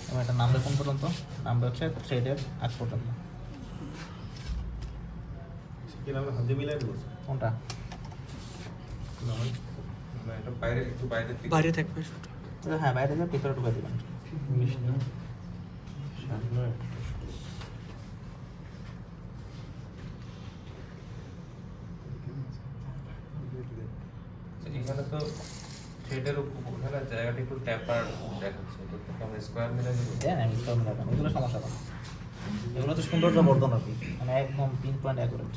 [SPEAKER 1] এবং এটা নামবে কোন পর্যন্ত? নামবে হচ্ছে থ্রেডের আগ পর্যন্ত।
[SPEAKER 2] সেটা আমরা হাতে মিলাই দেবো স্যার।
[SPEAKER 1] কোনটা?
[SPEAKER 6] না, এটা বাইরে একটু বাইরে থেকে
[SPEAKER 4] বাইরে থাকবে।
[SPEAKER 1] হ্যাঁ, বাইরে যা ভিতরে ঢুকে দিবেন।
[SPEAKER 2] 19 না 7 9
[SPEAKER 6] এখানে তো থ্রেডের ওখানে জায়গাটা একটু ট্যাপার দেখাচ্ছে, এটা তো আমরা স্কোয়ার মিলে দেবো।
[SPEAKER 1] দেন আমি স্টোর মিলাবেন, এগুলো সমস্যা না। এগুলো তো সৌন্দর্য বর্ধন আর কি, মানে একদম পিন পয়েন্ট অ্যাকুরেট।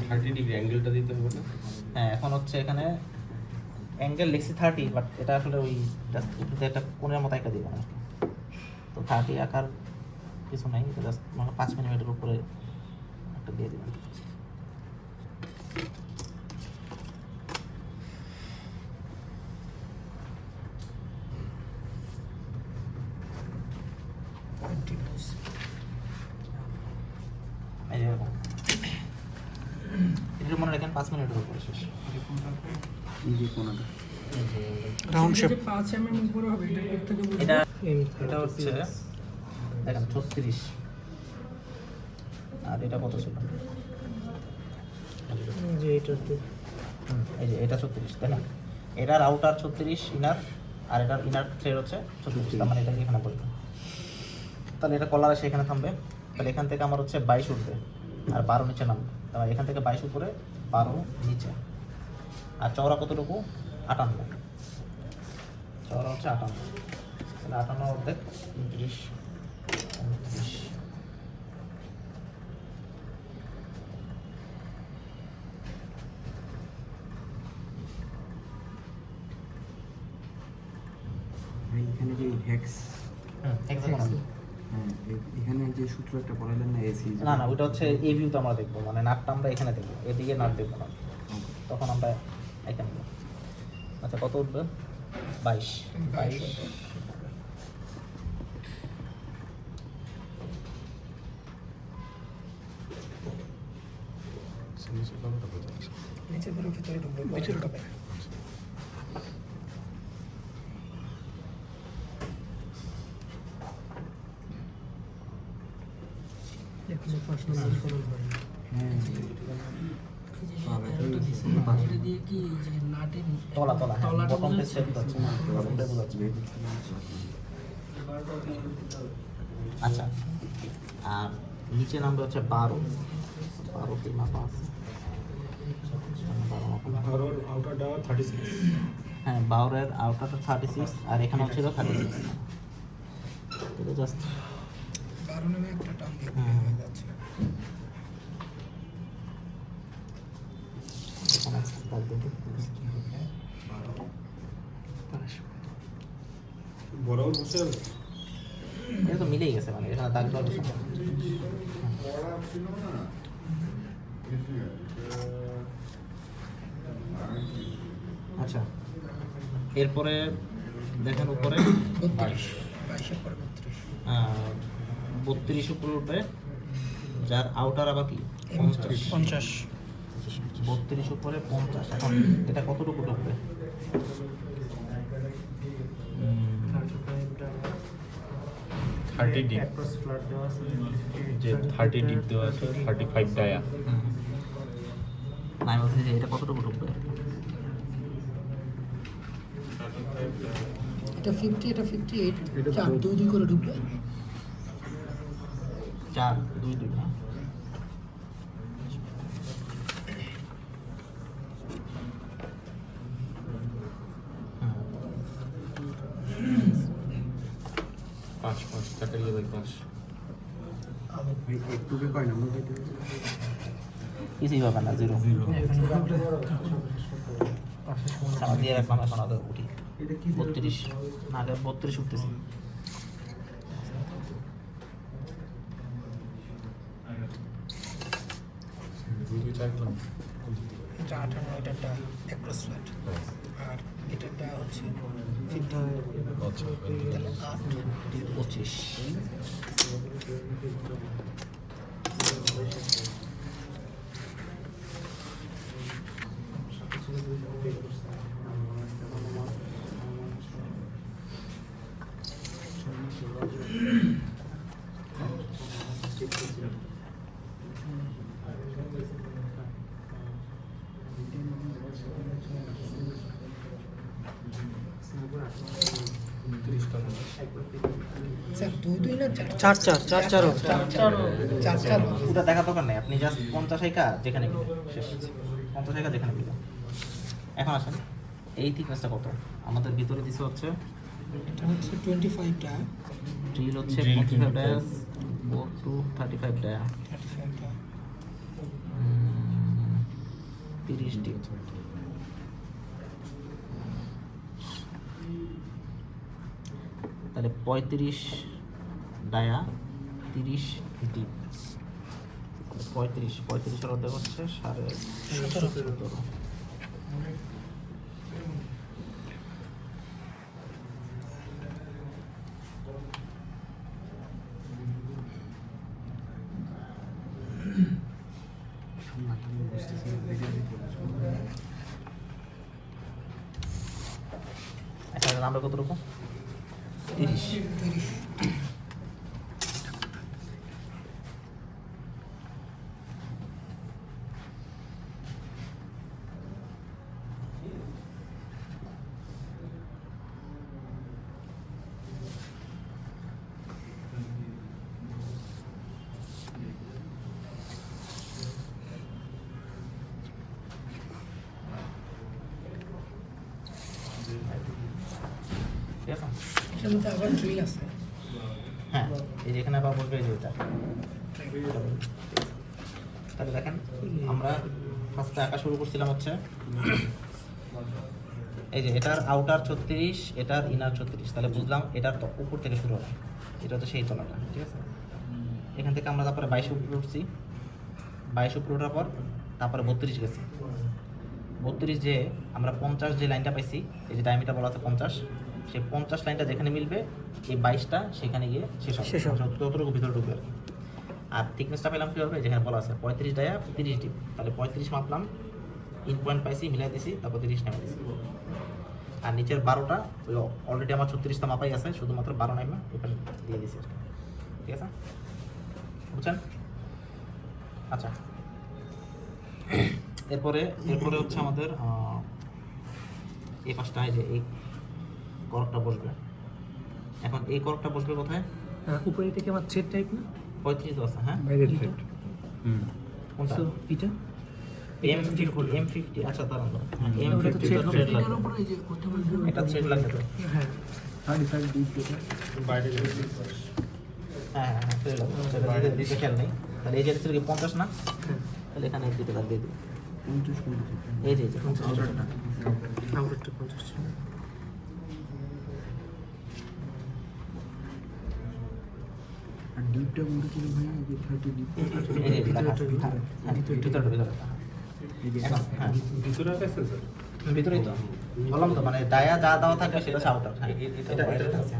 [SPEAKER 2] 30 ডিগ্রি অ্যাঙ্গেলটা দিতে হবে না?
[SPEAKER 1] হ্যাঁ, এখন হচ্ছে এখানে অ্যাঙ্গেল লিখছি 30, বাট এটা আসলে ওই জাস্ট একটা কোণের মতো একটা দিবেন আর কি। তো 30 আকার কিছু নাই, এটা জাস্ট মানে 5 মিলিমিটার উপরে একটা দিয়ে দিবেন। এই যে এরকম। এটা মনে রাখেন 5 মিনিটের উপরে শেষ।
[SPEAKER 10] এই যে কোণাটা
[SPEAKER 4] রাউন্ড শেপ।
[SPEAKER 5] 5 mm উপরে হবে, এটা থেকে বুঝতে
[SPEAKER 1] এটা এটা হচ্ছে দেখেন 36, আর এটা কত ছিল?
[SPEAKER 4] যে এটাতে
[SPEAKER 1] এই যে এটা 36, তাই না? এটার আউটার 36 ইনার, আর এটার ইনার থ্রেড হচ্ছে 36, তার মানে এটাকে এখানে বলবে। তাহলে এটা কলার এসে এখানে থামবে, তাহলে এখান থেকে আমার হচ্ছে 22 উঠবে আর 12 নিচে নামবে। তাহলে এখান থেকে 22 উপরে 12 নিচে, আর চওড়া কতটুকু? 58, চওড়া হচ্ছে 58, তাহলে 58 অর্ধেক 29, 29।
[SPEAKER 10] ভাই এখানে যে হেক্স,
[SPEAKER 1] হেক্সাগোনাল।
[SPEAKER 10] হ্যাঁ এখানে যে সূত্র একটা বলালেন না এসি,
[SPEAKER 1] না না, ওইটা হচ্ছে এই ভিউতে আমরা দেখবো, মানে নাটটা আমরা এখানে দেখবো, এদিকে নাট দেখবো না, তখন আমরা এখানে দেখবো। আচ্ছা, কত উঠবে? 22।
[SPEAKER 4] নিচে ধরে ভিতরে ঢুকবে, ভিতরে ঢুকবে।
[SPEAKER 5] এখন ফার্স্ট নাম্বার করুন ভাই।
[SPEAKER 10] হ্যাঁ
[SPEAKER 5] এটা দিয়ে কি এই যে নাটের
[SPEAKER 1] তলা তলা, হ্যাঁ,
[SPEAKER 5] তলাটা
[SPEAKER 1] বটম পেজ
[SPEAKER 5] বোঝাচ্ছে?
[SPEAKER 1] সেট হচ্ছে না, বটমটা বোঝাচ্ছে। আচ্ছা, আর নিচে নামবে হচ্ছে 12 কি মাপা আছে? 12 মাপা।
[SPEAKER 2] আর ওর আউটার ডাওয়ার 36।
[SPEAKER 1] হ্যাঁ, 12-এর আউটারটা 36, আর এখানেও ছিল 36। এটা জাস্ট
[SPEAKER 4] 12 নামে একটা টান দিয়ে হয়ে যাচ্ছে।
[SPEAKER 2] বরাবর বসে যাবে?
[SPEAKER 1] এটা তো মিলেই গেছে, মানে এখানে দাগ দেওয়ার কিছু নেই।
[SPEAKER 8] পড়া ছিল না এসি
[SPEAKER 1] আচ্ছা, এরপরে দেখেন উপরে
[SPEAKER 4] 22 পরে
[SPEAKER 1] 32 উপরে উঠবে, যার আউটার আবার কি
[SPEAKER 4] 50।
[SPEAKER 1] 32 উপরে 50। এখন এটা কতটুকু ঢুকবে?
[SPEAKER 2] 30 ডিপ,
[SPEAKER 7] অ্যাক্রস ফ্ল্যাট দেওয়া আছে
[SPEAKER 2] যে 30 ডিপ দেওয়া আছে, 35 ডায়া।
[SPEAKER 1] না, আমি বলছি যে এটা কতটুকু ঢুকবে?
[SPEAKER 4] এটা
[SPEAKER 5] এটা 50 এটা 58 চার দুই দুই করে ঢুকবে
[SPEAKER 1] 4 2 2 না
[SPEAKER 2] পাঁচ টাকা দিয়ে দেখ পাঁচ
[SPEAKER 10] একটুকে কয় নাম্বার হইতে
[SPEAKER 1] কিছুই ব্যাপার না 0 সারা দিয়ে রাখলাম এখন আগে উঠি 32 না আগে 32 উঠতেছি
[SPEAKER 4] এটা 58 এটাটা অ্যাক্রস ফ্ল্যাট আর এটাটা হচ্ছে 50 তাহলে 8
[SPEAKER 1] 25
[SPEAKER 4] স্যার দুই দুই না
[SPEAKER 5] চার চার চার চার
[SPEAKER 4] চার চার
[SPEAKER 1] ওটা দেখা দরকার নেই আপনি জাস্ট 50 হাইকা যেখানে মিলে শেষ 50 হাইকা যেখানে মিলে এখন আসেন এই থিকনেসটা কত আমাদের ভিতরে দিছে হচ্ছে
[SPEAKER 4] এটা হচ্ছে 25টা
[SPEAKER 1] ড্রিল হচ্ছে 45 ডায়াস 4 টু 35 ডায়া
[SPEAKER 4] 35টা
[SPEAKER 1] 30 ডিপ তাহলে 35 ডায়া 30 ডিপ 35 এর অর্ধেক হচ্ছে 17.5 আচ্ছা আমরা কত রকম 30 ঠিক আছে
[SPEAKER 4] এটার মধ্যে আবার ড্রিল আছে
[SPEAKER 1] হ্যাঁ এই যেখানে আবার বসবে এই যে এটা তাহলে দেখেন আমরা ফার্স্টে আঁকা শুরু করছিলাম হচ্ছে এই যে এটার আউটার 36 এটার ইনার 36 তাহলে বুঝলাম এটার তো উপর থেকে শুরু হবে এটা হচ্ছে সেই তলাটা ঠিক আছে এখান থেকে আমরা তারপরে 22 উপরে উঠছি 22 উপরে ওঠার পর তারপরে 32 গেছি 32 যে আমরা 50 যে লাইনটা পাইছি এই যে ডায়ামিটার বলা আছে 50 সেই 50 লাইনটা যেখানে মিলবে এই 22টা সেখানে গিয়ে শেষ হবে ততটুকু ভিতরে ঢুকবে আর কি আর থিকনেসটা পেলাম কীভাবে যেখানে বলা আছে 35 ডায়া 30 ডিপ তাহলে 35 মাপলাম ইন পয়েন্ট পাইছি মিলাই দিছি তারপর 30 নেমে দিছি আর নিচের 12টা ওই অলরেডি আমার 36টা মাপাই আছে শুধুমাত্র 12 নাইমা ওখানে দিয়ে দিছি ঠিক আছে বুঝছেন আচ্ছা এরপরে হচ্ছে আমাদের এই পাশটা এই যে এই করকটা বসবে এখন এই করকটা বসবে কোথায়
[SPEAKER 5] উপরে এটা কি আমার থ্রেড টাইপ না
[SPEAKER 1] 35 তো আছে হ্যাঁ
[SPEAKER 7] বাইরের থ্রেড
[SPEAKER 1] কোনটা
[SPEAKER 5] সো এটা
[SPEAKER 1] M50 আচ্ছা দাঁড়ান
[SPEAKER 5] ওটা তো
[SPEAKER 1] M50
[SPEAKER 5] থ্রেড
[SPEAKER 1] থ্রেড
[SPEAKER 5] এটার
[SPEAKER 1] লাগবে
[SPEAKER 5] উপরে এই যে ওইটা বলবো
[SPEAKER 1] এটা থ্রেড লাগবে তো
[SPEAKER 5] হ্যাঁ
[SPEAKER 10] 35 ডিপ যেটা
[SPEAKER 2] বাইরে
[SPEAKER 1] হ্যাঁ থ্রেড লাগবে সেটা দিতে খেয়াল নেই তাহলে এই যে হচ্ছে কি 50 না তাহলে এখানে দিতে দাগ দিয়ে দিই
[SPEAKER 10] 50 50
[SPEAKER 1] এই যে 50
[SPEAKER 10] আউটারটা
[SPEAKER 5] আউটারটা 50 ছিল
[SPEAKER 10] আর ডিপটা মনে ছিল ভাই এই যে 30 ডিপ
[SPEAKER 1] এই যে ভিতরে এখন হ্যাঁ
[SPEAKER 2] ভিতরে আছে স্যার
[SPEAKER 1] ভিতরেই তো বললাম তো মানে ডায়া যা দেওয়া থাকবে সেটা হচ্ছে আউটার এটা আছে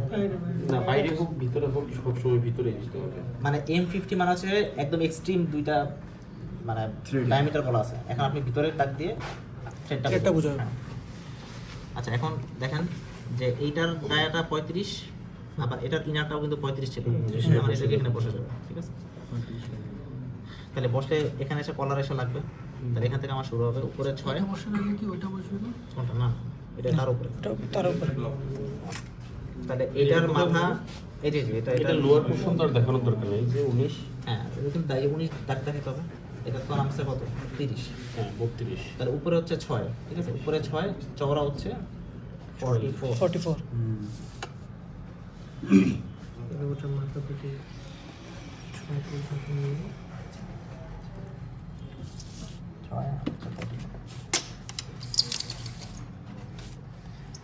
[SPEAKER 2] না বাইরে হোক ভিতরে হোক সবসময় ভিতরে দিতে হবে
[SPEAKER 1] মানে M50 মানে হচ্ছে একদম এক্সট্রিম দুইটা মানে
[SPEAKER 10] Thread.
[SPEAKER 1] ডায়ামিটার বলা আছে এখন আপনি ভিতরের দাগ দিয়ে
[SPEAKER 5] থ্রেডটা বুঝাবেন।
[SPEAKER 1] হ্যাঁ। আচ্ছা এখন দেখেন যে এইটার ডায়াটা 35 আবার এটার ইনারটাও কিন্তু 35 ছিল মানে এটা এখানে বসে যাবে ঠিক আছে তাহলে বসলে এখানে এসে কলার এসে লাগবে তাহলে এখান থেকে আমার শুরু হবে উপরে 6
[SPEAKER 5] এটা বসে না কি ওইটা বসবে না
[SPEAKER 1] কোনটা না এটা তার উপরে
[SPEAKER 4] তার উপরে
[SPEAKER 1] তাহলে এটার মাথা এই যে এটা
[SPEAKER 2] এটা লোয়ার পোর্শন তো আর দেখানোর দরকার নেই, এই যে 19,
[SPEAKER 1] হ্যাঁ এটা কিন্তু 19 দাগ দেখাতে হবে। এটা তো নামছে কত 30,
[SPEAKER 2] হ্যাঁ 32,
[SPEAKER 1] তাহলে উপরে হচ্ছে 6, ঠিক আছে, উপরে 6, চওড়া হচ্ছে 44।
[SPEAKER 4] 44
[SPEAKER 7] ওটা মাথা থেকে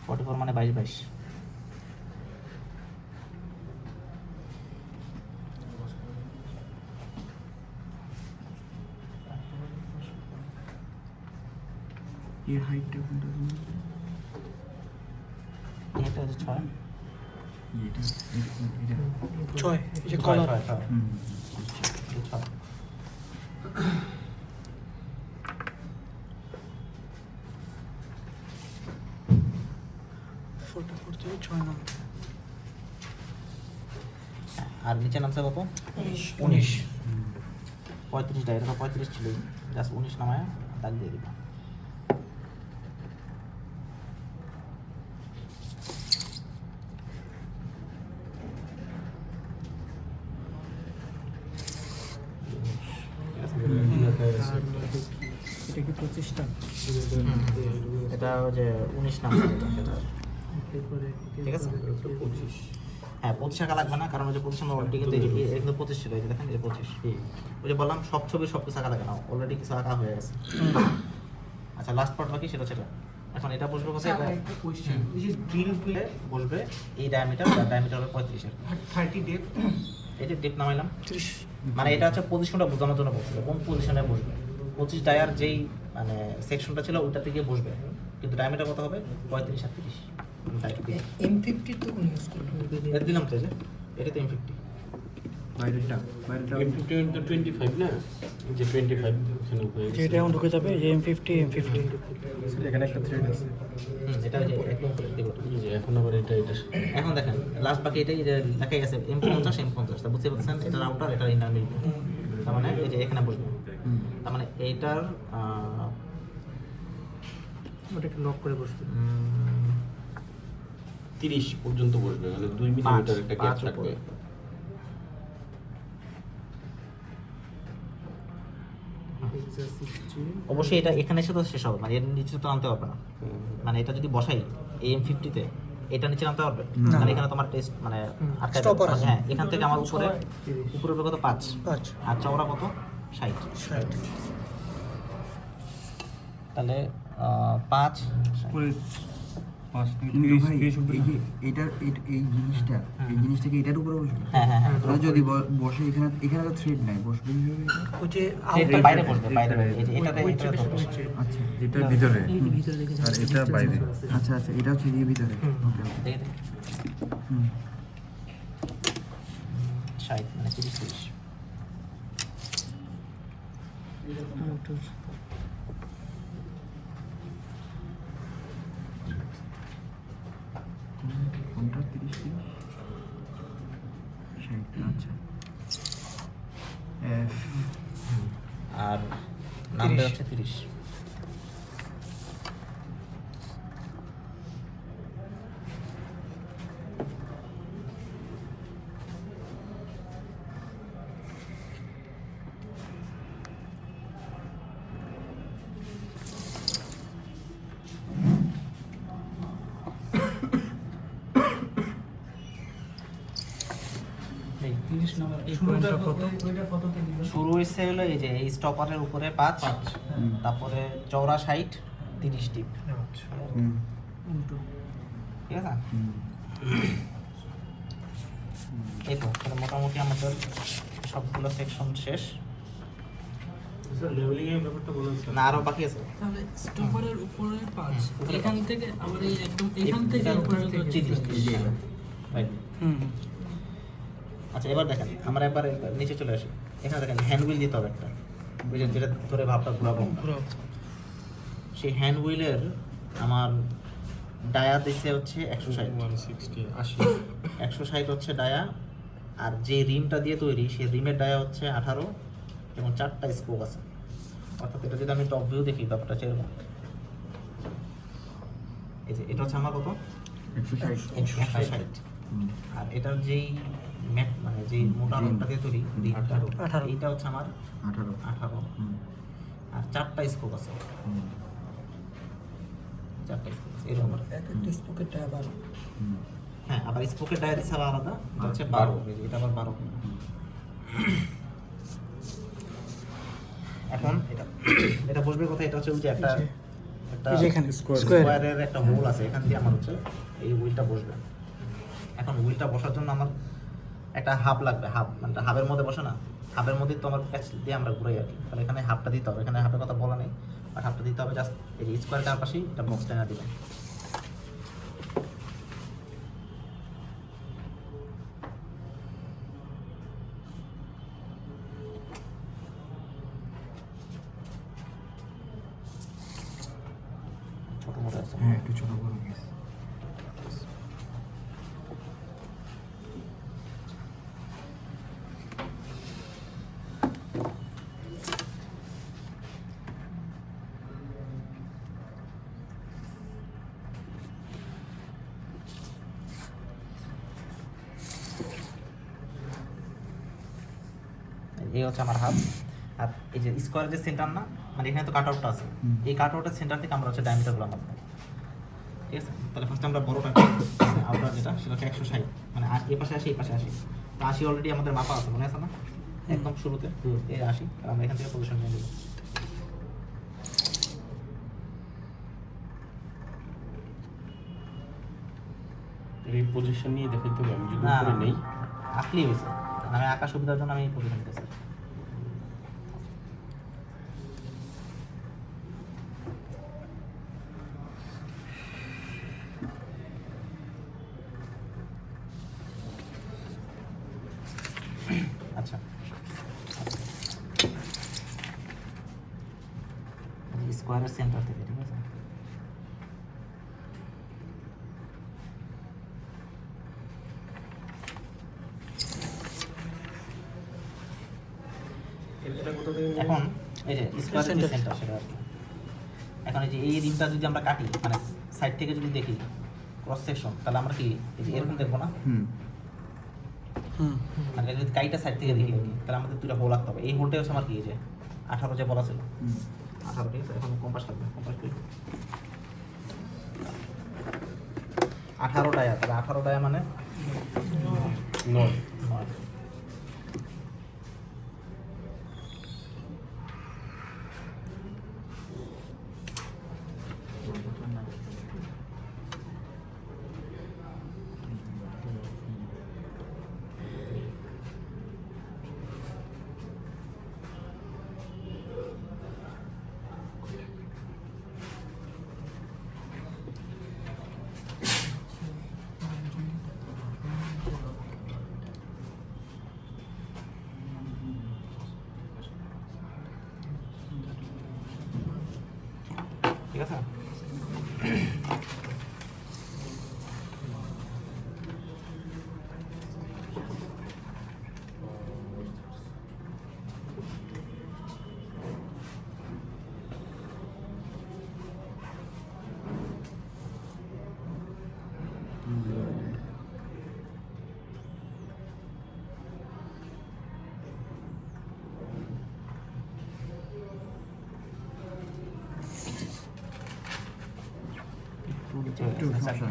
[SPEAKER 1] 44 মানে 22।
[SPEAKER 10] এর হাইটটা কোনটা তুমি?
[SPEAKER 1] এটা হচ্ছে 6,
[SPEAKER 10] এটা এটা
[SPEAKER 4] 6 এই যে কলার
[SPEAKER 1] 6
[SPEAKER 10] হুম
[SPEAKER 1] 6।
[SPEAKER 4] ফটো করতে 6 নম্বর
[SPEAKER 1] আর নিচে নামছে কত 19। 35টা, এটা তো 35 ছিল, জাস্ট 19 নামায় দাগ দিয়ে দিবা।
[SPEAKER 5] এটা কি 25টা?
[SPEAKER 1] এটা ওই যে 19 নামছে সেটা, ঠিক আছে।
[SPEAKER 2] 25,
[SPEAKER 1] হ্যাঁ 25 টাকা লাগবে না, কারণ ওই যে 25 নম্বর অলরেডি কিন্তু এর কিন্তু 25 ছিল, এই যে দেখেন এই 25। ওই যে বললাম সব ছবি সব কিছু আঁকা লাগে না, অলরেডি কিছু আঁকা হয়ে গেছে। আচ্ছা লাস্ট পার্ট বাকি, সেটা সেটা এখন এটা বসবে কোথায়,
[SPEAKER 9] স্যার একটা কোশ্চেন, এই যে ড্রিল
[SPEAKER 1] বসবে এই ডায়ামিটার, ডায়ামিটার হবে 35 এর।
[SPEAKER 9] 30 ডেপথ,
[SPEAKER 1] এই যে ডিপ নামাইলাম,
[SPEAKER 4] 30
[SPEAKER 1] মানে এটা হচ্ছে পজিশনটা বোঝানোর জন্য বলছিল, কোন পজিশনে বসবে। 25 ডায়ার যেই মানে সেকশনটা ছিল ওইটাতে গিয়ে বসবে, কিন্তু ডায়ামিটার কত হবে 35 আর 30।
[SPEAKER 4] M50 তো কোন ইউজ করব?
[SPEAKER 1] এটা দিলাম তো, এই যে এটা তো M50।
[SPEAKER 10] বাইরেটা
[SPEAKER 2] M50 তো 25 না, এই যে 25 এখানে উপরে
[SPEAKER 4] যেটা এখন ঢুকে যাবে যে M50
[SPEAKER 3] এখানে একটা থ্রেড আছে।
[SPEAKER 1] এটা ওই যে একদম দেখো।
[SPEAKER 2] এই যে এখন আবার এটা
[SPEAKER 1] এখন দেখেন লাস্ট বাকি এটাই যে দেখাই গেছে M50 M50, তা বুঝতে পারছেন এটার আউটার এটার ইনার মিল, তার মানে এই যে এখানে বসবে, তার মানে এইটার
[SPEAKER 7] ওটাকে লক করে বসবে।
[SPEAKER 2] 30 পর্যন্ত বসবে, মানে 2 মিলিমিটার একটা গ্যাপ থাকবে।
[SPEAKER 1] অবশ্যই এটা এখানে এসে তো শেষ হবে, মানে এর নিচে তো আনতে পারবে না, মানে এটা যদি বসাই এই M50-তে এটা নিচে আনতে পারবে, মানে এখানে তোমার টেস্ট মানে আটকায়
[SPEAKER 4] Stopper
[SPEAKER 1] যাবে।
[SPEAKER 4] আছে।
[SPEAKER 1] হ্যাঁ এখান থেকে আমার উপরে কত 5,
[SPEAKER 4] 5
[SPEAKER 1] আর চওড়া কত 60। তাহলে 5
[SPEAKER 10] করে 5 কিন্তু ভাই এই যে এটার এই জিনিসটা কি এটার উপরে বসবে?
[SPEAKER 1] হ্যাঁ হ্যাঁ হ্যাঁ
[SPEAKER 10] তাহলে যদি বসে এখানে তো থ্রেড নাই, বসবে কিভাবে এটা?
[SPEAKER 4] ওই যে
[SPEAKER 1] এটা বাইরে বসবে, বাইরে এই যে এটাতে বসবে।
[SPEAKER 10] আচ্ছা
[SPEAKER 8] এটা ভিতরে
[SPEAKER 5] ভিতরে দেখে
[SPEAKER 8] আর এটা বাইরে।
[SPEAKER 10] আচ্ছা আচ্ছা এটা হচ্ছে এই ভিতরে। ওকে ওকে
[SPEAKER 1] দেখে দেখে
[SPEAKER 10] হুম
[SPEAKER 1] 60 মানে 30।
[SPEAKER 10] কোনটা 30 60 আচ্ছা
[SPEAKER 1] আর নামটা হচ্ছে 30। শুরু হয়েছে হলো এই যে এই স্টপারের উপরে 5, তারপরে চওড়া 60, 30 টিপ,
[SPEAKER 10] হুম
[SPEAKER 1] ঠিক আছে। এই তো তাহলে মোটামুটি আমাদের সবগুলো সেকশন শেষ,
[SPEAKER 2] স্যার লেভেলিং এর ব্যাপারটা বলেন স্যার।
[SPEAKER 1] না আরো বাকি আছে।
[SPEAKER 5] তাহলে স্টপারের উপরে 5,
[SPEAKER 1] উপরে
[SPEAKER 5] এখান থেকে আবার এই একদম এখান থেকে পর্যন্ত 30।
[SPEAKER 1] রাইট। আচ্ছা এবার দেখেন আমরা এবার নিচে চলে আসি, এখানে দেখেন হ্যান্ড হুইল দিতে হবে একটা, ওই যে যেটা ধরে ভাবটা ঘুরাবো, সেই হ্যান্ড হুইলের আমার ডায়া দিচ্ছে হচ্ছে 160, 160 হচ্ছে ডায়া, আর যে রিমটা দিয়ে তৈরি সেই রিমের ডায়া হচ্ছে 18 এবং 4টা স্পোক আছে, অর্থাৎ এটা যদি আমি টপ ভিউ দেখি ব্যাপারটা হচ্ছে এরকম। এই যে এটা হচ্ছে আমার কত
[SPEAKER 10] 160
[SPEAKER 1] 160, আর এটার যেই ম্যাট মানে যেই মোটা রডটা দিয়ে তৈরি রিংটা,
[SPEAKER 4] 18
[SPEAKER 1] এইটা হচ্ছে আমার 18 আর 4টা স্পোক আছে, 4টা স্পোক আছে এরকম।
[SPEAKER 4] এক একটা স্পোকের টায়ার 12।
[SPEAKER 1] হ্যাঁ, আবার স্পোকের ডায়ারি ছাড়া আলাদা, এটা হচ্ছে 12, এটা আবার 12। এখন এটা বসবে কোথায়? এটা হচ্ছে ওই যে একটা
[SPEAKER 4] এই যে এখানে
[SPEAKER 1] স্কোয়ারের একটা হোল আছে, এখান দিয়ে আমার হচ্ছে এই হুইলটা বসবে। এখন হুইলটা বসার জন্য আমার একটা হাব লাগবে, হাব মানে হাবের মধ্যে বসে না, হাবের মধ্যে তো আমার প্যাচ দিয়ে আমরা ঘুরাই আর কি। তাহলে এখানে হাবটা দিতে হবে, এখানে হাবের কথা বলা নেই, বাট হাবটা দিতে হবে। জাস্ট এই যে স্কোয়ার চারপাশেই এটা বক্স টেনা দিবেন। ছোট মোটো আছে,
[SPEAKER 10] হ্যাঁ একটু ছোট বড় পিস।
[SPEAKER 1] এই হচ্ছে আমার হাব। আর এই যে স্কোয়ারের যে সেন্টার না, মানে এখানে তো কাট আউটটা আছে, এই কাট আউটের সেন্টার থেকে আমরা হচ্ছে ডায়ামিটারগুলো মাপবো, ঠিক আছে? তাহলে ফার্স্ট আমরা বড়টা আউটার যেটা সেটা হচ্ছে 160, মানে এই পাশে আসি এই পাশে আসি, তো 80 অলরেডি আমাদের মাপা আছে, মনে আছে না? একদম শুরুতে এই 80, আর আমরা এখান থেকে পজিশন নিয়ে নেব।
[SPEAKER 2] এই পজিশন নিয়ে দেখাইতে হবে, আমি যদি
[SPEAKER 1] না,
[SPEAKER 2] উপরে নেই
[SPEAKER 1] আঁকলেই হয়েছে, আমি আঁকা সুবিধার জন্য আমি এই পজিশন নিতেছি। আচ্ছা, স্কোয়ারের সেন্টার থেকে, ঠিক আছে? এখন এই যে স্কোয়ারের যে সেন্টার সেটা আর কি। এখন এই যে এই রিমটা যদি আমরা কাটি, মানে সাইড থেকে যদি দেখি ক্রস সেকশন, তাহলে আমরা কি এই যে এরকম দেখবো না? মানে যদি কাইটা সাইড থেকে দেখি আর কি, তাহলে আমাদের দুটো হোল রাখতে হবে। এই হোলটাই হচ্ছে আমার কি, এই যে 18 যে বলা ছিল, 18, ঠিক আছে? এখন কম্পাস লাগবে, কম্পাস করি 18 ডায়া, তাহলে 18 ডায়া মানে
[SPEAKER 2] 9
[SPEAKER 1] 9। ঠিক আছে?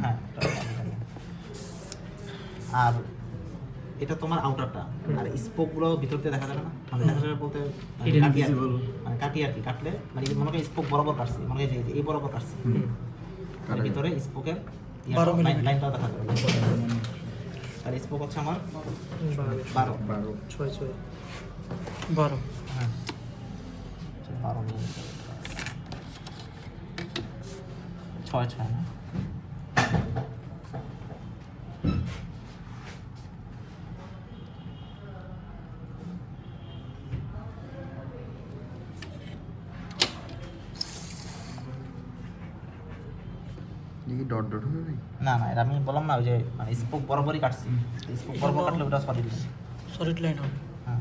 [SPEAKER 1] হ্যাঁ, আর এটা তোমার আউটারটা, আর স্পোকগুলো ভিতর দিয়ে দেখা যাবে না, মানে দেখা যাবে বলতে মানে কাটি আর কি, কাটলে মানে মনে হয় স্পোক বরাবর কাটছি, মনে হয় যে এই বরাবর কাটছি, মানে ভিতরে স্পোকের লাইনটাও দেখা যাবে। আর স্পোক হচ্ছে আমার 12,
[SPEAKER 4] 12।
[SPEAKER 1] হ্যাঁ 12 মিলি 6 না?
[SPEAKER 10] দেখি ডট ডট হবে ভাই।
[SPEAKER 1] না না, এটা আমি বললাম না ওই যে মানে স্পোক বরাবরই কাটছি, স্পোক বরাবর কাটলে ওটা
[SPEAKER 4] সলিড লাইন হবে।
[SPEAKER 1] হ্যাঁ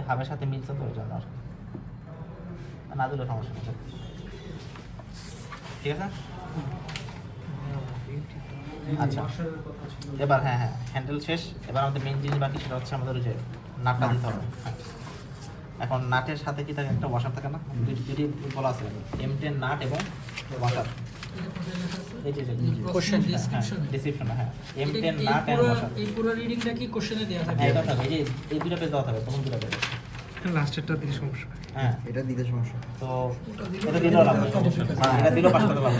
[SPEAKER 1] হাবের সাথে মিলছে তো ওই জন্য আর না দিলেও সমস্যা নেই, ঠিক আছে। আচ্ছা এবার হ্যাঁ হ্যান্ডেল শেষ, এবার আমাদের মেন জিনিস বাকি সেটা হচ্ছে আমাদের ওই যে নাটটা দিতে হবে। হ্যাঁ। এখন নাটের সাথে কি থাকে, একটা ওয়াশার থাকে না, দুটি বলা আছে M10 নাট এবং ওয়াশার। এই যে
[SPEAKER 4] কোশ্চেন
[SPEAKER 1] ডিসক্রিপশন, হ্যাঁ M10 নাট এবং ওয়াশার।
[SPEAKER 5] এই পুরো রিডিংটা কি কোশ্চেনে দেওয়া থাকে?
[SPEAKER 1] হ্যাঁ এটা থাকে, এই যে এই দুটো পেজ দেওয়া থাকে, প্রথম দুটো পেজ।
[SPEAKER 7] লাস্টেরটা দিলে সমস্যা।
[SPEAKER 1] হ্যাঁ
[SPEAKER 10] এটা দিতে সমস্যা।
[SPEAKER 1] তো এটা দিলেও লাগবে, হ্যাঁ এটা দিলেও পাস করতে পারবে।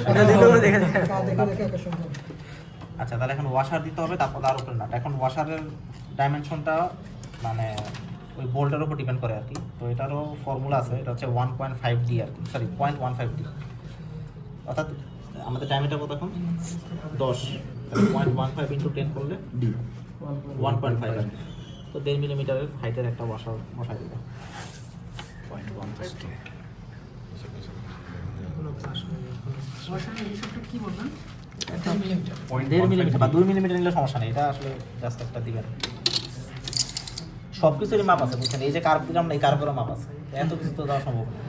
[SPEAKER 1] আচ্ছা তাহলে এখন ওয়াশার দিতে হবে, তারপর তার উপরে নাট। এখন ওয়াশারের ডাইমেনশনটা মানে ওই বোল্টের উপর ডিপেন্ড করে আর কি। তো এটারও ফর্মুলা আছে, এটা হচ্ছে 1.5D আর কি, সরি 0.15D, অর্থাৎ আমাদের ডায়ামিটার কত এখন 10, তাহলে 0.15 ইন্টু 10 করলে
[SPEAKER 10] ডি
[SPEAKER 1] 1.5 আর কি। তো 1.5 মিলিমিটারের হাইটের একটা ওয়াশার বসাই দেবে 0.15।
[SPEAKER 5] কি বললেন?
[SPEAKER 1] 1.5 মিলিমিটার বা 2 মিলিমিটার নিলে সমস্যা নেই, এটা আসলে জাস্ট একটা দিবেন। সব কিছুরই মাপ আছে বুঝছেন, এই যে কার্ভ দিলাম না, এই কার্ভেরও মাপ আছে, এত কিছু তো দেওয়া সম্ভব না।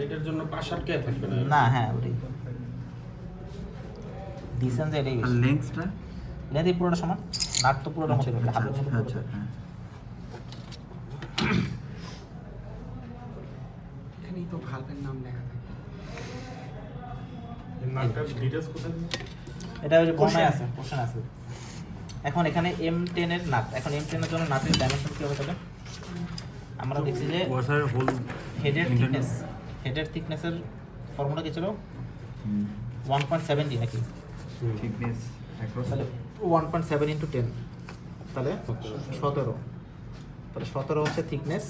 [SPEAKER 2] এটার জন্য পাশ আটকে থাকবে না।
[SPEAKER 1] না হ্যাঁ ওটাই ডিসটেন্স এটাই
[SPEAKER 10] আর লেন্থটা
[SPEAKER 1] লেন্থ এই পুরোটা সমান, নাট তো পুরোটা মধ্যে করবে, হাতের মধ্যে
[SPEAKER 10] আচ্ছা হ্যাঁ।
[SPEAKER 9] এখানেই তো ভালভের নাম লেখা থাকে।
[SPEAKER 2] নাটটার ডিটেইলস কোথায়?
[SPEAKER 1] এটা ওই যে বর্ণায় আছে, কোশ্চেন আছে। এখন এখানে M10 এর নাট, এখন M10 এর জন্য নাটের ডাইমেনশন কি হবে তবে? আমরা দেখছি যে
[SPEAKER 3] ওয়াশারের হোল
[SPEAKER 1] হেডের থিকনেসের ফর্মুলা কি ছিল 1.7D নাকি?
[SPEAKER 10] থিকনেস অ্যাক্রস
[SPEAKER 1] তাহলে 1.7 ইন্টু 10 তাহলে 17, তাহলে 17 হচ্ছে থিকনেস,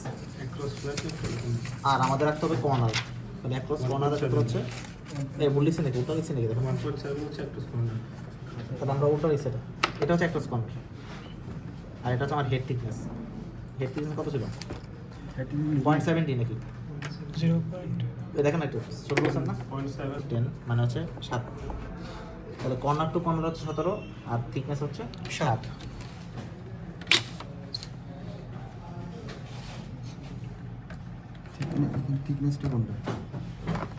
[SPEAKER 1] আর আমাদের রাখতে হবে কর্নার, তাহলে অ্যাক্রস কর্নার হচ্ছে এই ভুল লিখছি নাকি, উল্টা লিখছি নাকি দেখুন,
[SPEAKER 2] 1.7 হচ্ছে একটা কর্নার।
[SPEAKER 1] তাহলে আমরা উল্টা লিখছি, এটা হচ্ছে অ্যাক্রস কর্নার, আর এটা হচ্ছে আমার হেড থিকনেস। হেড থিকনেস কত ছিল 0.7D নাকি?
[SPEAKER 4] 0.
[SPEAKER 1] এই দেখেন একটু ছোট বলছেন না,
[SPEAKER 2] 0.7
[SPEAKER 1] 10 মানে হচ্ছে 7, তাহলে কর্নার টু কর্নার হচ্ছে 17 আর থিকনেস হচ্ছে 7।
[SPEAKER 10] থিকনেসটা কোনটা?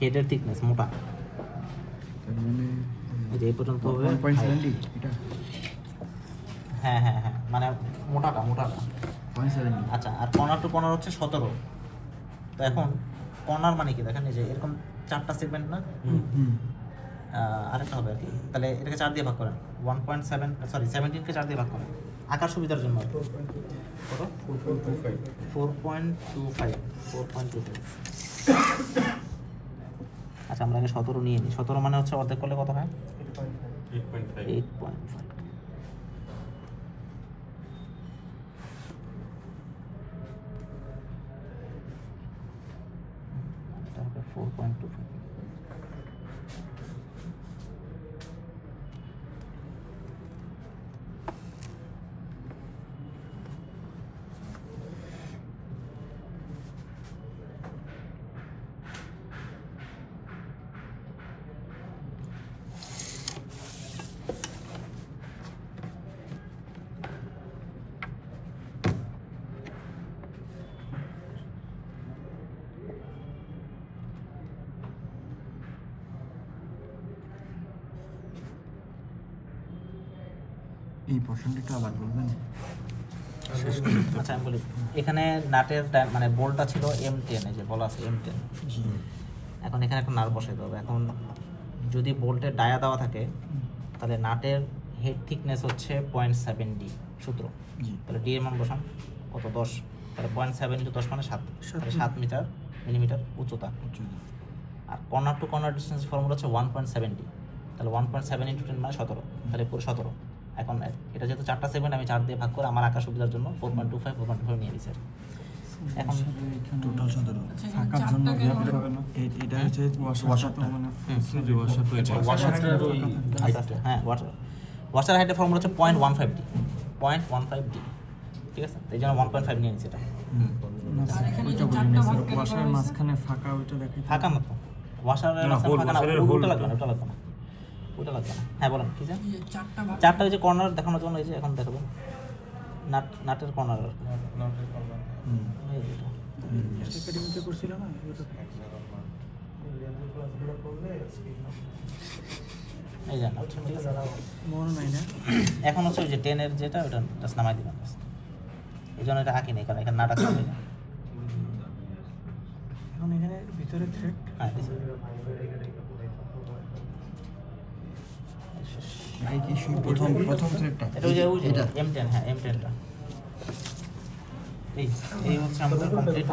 [SPEAKER 1] হেডের থিকনেস মোটা,
[SPEAKER 10] তার মানে
[SPEAKER 1] এই যে এই পর্যন্ত হবে
[SPEAKER 10] 1.7D এটা
[SPEAKER 1] হ্যাঁ মানে মোটাটা
[SPEAKER 10] 0.7D।
[SPEAKER 1] আচ্ছা, আর কর্নার টু কর্নার হচ্ছে 17। তো এখন কর্নার মানে কি দেখেন, এই যে এরকম 4টা সেগমেন্ট না, আরেকটা হবে আর কি, তাহলে এটাকে 4 দিয়ে ভাগ করেন, 1.7 সরি 17কে 4 দিয়ে ভাগ করেন আকার সুবিধার জন্য। কত? 4.25। আচ্ছা আমরা আগে 17 নিয়ে নিই, 17 মানে হচ্ছে অর্ধেক করলে কত হয়?
[SPEAKER 2] 8.5
[SPEAKER 1] 8.5। এটা হবে 4.25।
[SPEAKER 10] এই পোর্শনটা আবার বলবেন?
[SPEAKER 1] আচ্ছা আমি বলি, এখানে নাটের মানে বোল্টটা ছিল M10, এই যে বলা আছে M10। এখন এখানে একটা নাট বসাইতে হবে। এখন যদি বোল্টের ডায়া দেওয়া থাকে তাহলে নাটের হেড থিকনেস হচ্ছে 0.7D সূত্র, তাহলে ডি এর মান বসান কত 10, তাহলে 0.7 ইন্টু 10 মানে 7, তাহলে 7 মিলিমিটার উচ্চতা। আর corner to corner distance formula হচ্ছে 1.7D, তাহলে 1.7 ইন্টু 10 মানে 17, তাহলে পুরো 17। এখন এটা যেহেতু 4টা সেগমেন্ট, আমি 4 দিয়ে ভাগ করে আমার আকার সুবিধার জন্য 4.25 নিয়ে দিয়েছি। এখন
[SPEAKER 10] টোটাল 17
[SPEAKER 5] ফাঁকার জন্য গ্যাপ হবে না।
[SPEAKER 10] এটা হচ্ছে ওয়াশারটা মানে
[SPEAKER 2] ওয়াশারটার ওই
[SPEAKER 1] হ্যাঁ ওয়াশার হাইটের ফর্মুলা হচ্ছে 0.15D, 0.15D, ঠিক আছে? এই জন্য 1.5 নিয়ে নিয়েছি এটা।
[SPEAKER 5] আর এখানে যে চারটা ভাগ কেন করা
[SPEAKER 7] ওয়াশারের
[SPEAKER 5] হয়েছে?
[SPEAKER 7] মাঝখানে ফাঁকা ওইটা দেখে
[SPEAKER 1] ফাঁকা না তো, ওয়াশারের মাঝখানে ফাঁকা না, ওটা লাগবে না, ওটা লাগবে না। হ্যাঁ বলেন কি যে
[SPEAKER 5] এই যে চারটা ভাগ
[SPEAKER 1] 4টা ওই যে কর্নার দেখানোর জন্য, এই যে এখন দেখাবো নাটের কর্নার
[SPEAKER 6] নটের কর্নার
[SPEAKER 4] একাডেমিতে করছিল না
[SPEAKER 1] এই যে নাট, ঠিক আছে?
[SPEAKER 4] মনে নাই না
[SPEAKER 1] এখন হচ্ছে ওই যে 10-এর যেটা ওটা জাস্ট নামাই দিবেন just। এই জন্য এটা আঁকি নেই, কারণ এখানে নাট আছে।
[SPEAKER 4] এখন এখানে ভিতরে থ্রেড
[SPEAKER 1] হ্যাঁ দিছি।
[SPEAKER 10] ভাই কি শুধু প্রথম থ্রেডটা
[SPEAKER 1] এটা ওই যে
[SPEAKER 10] এটা
[SPEAKER 1] M10, হ্যাঁ M10টা। এই হচ্ছে আমাদের কমপ্লিট।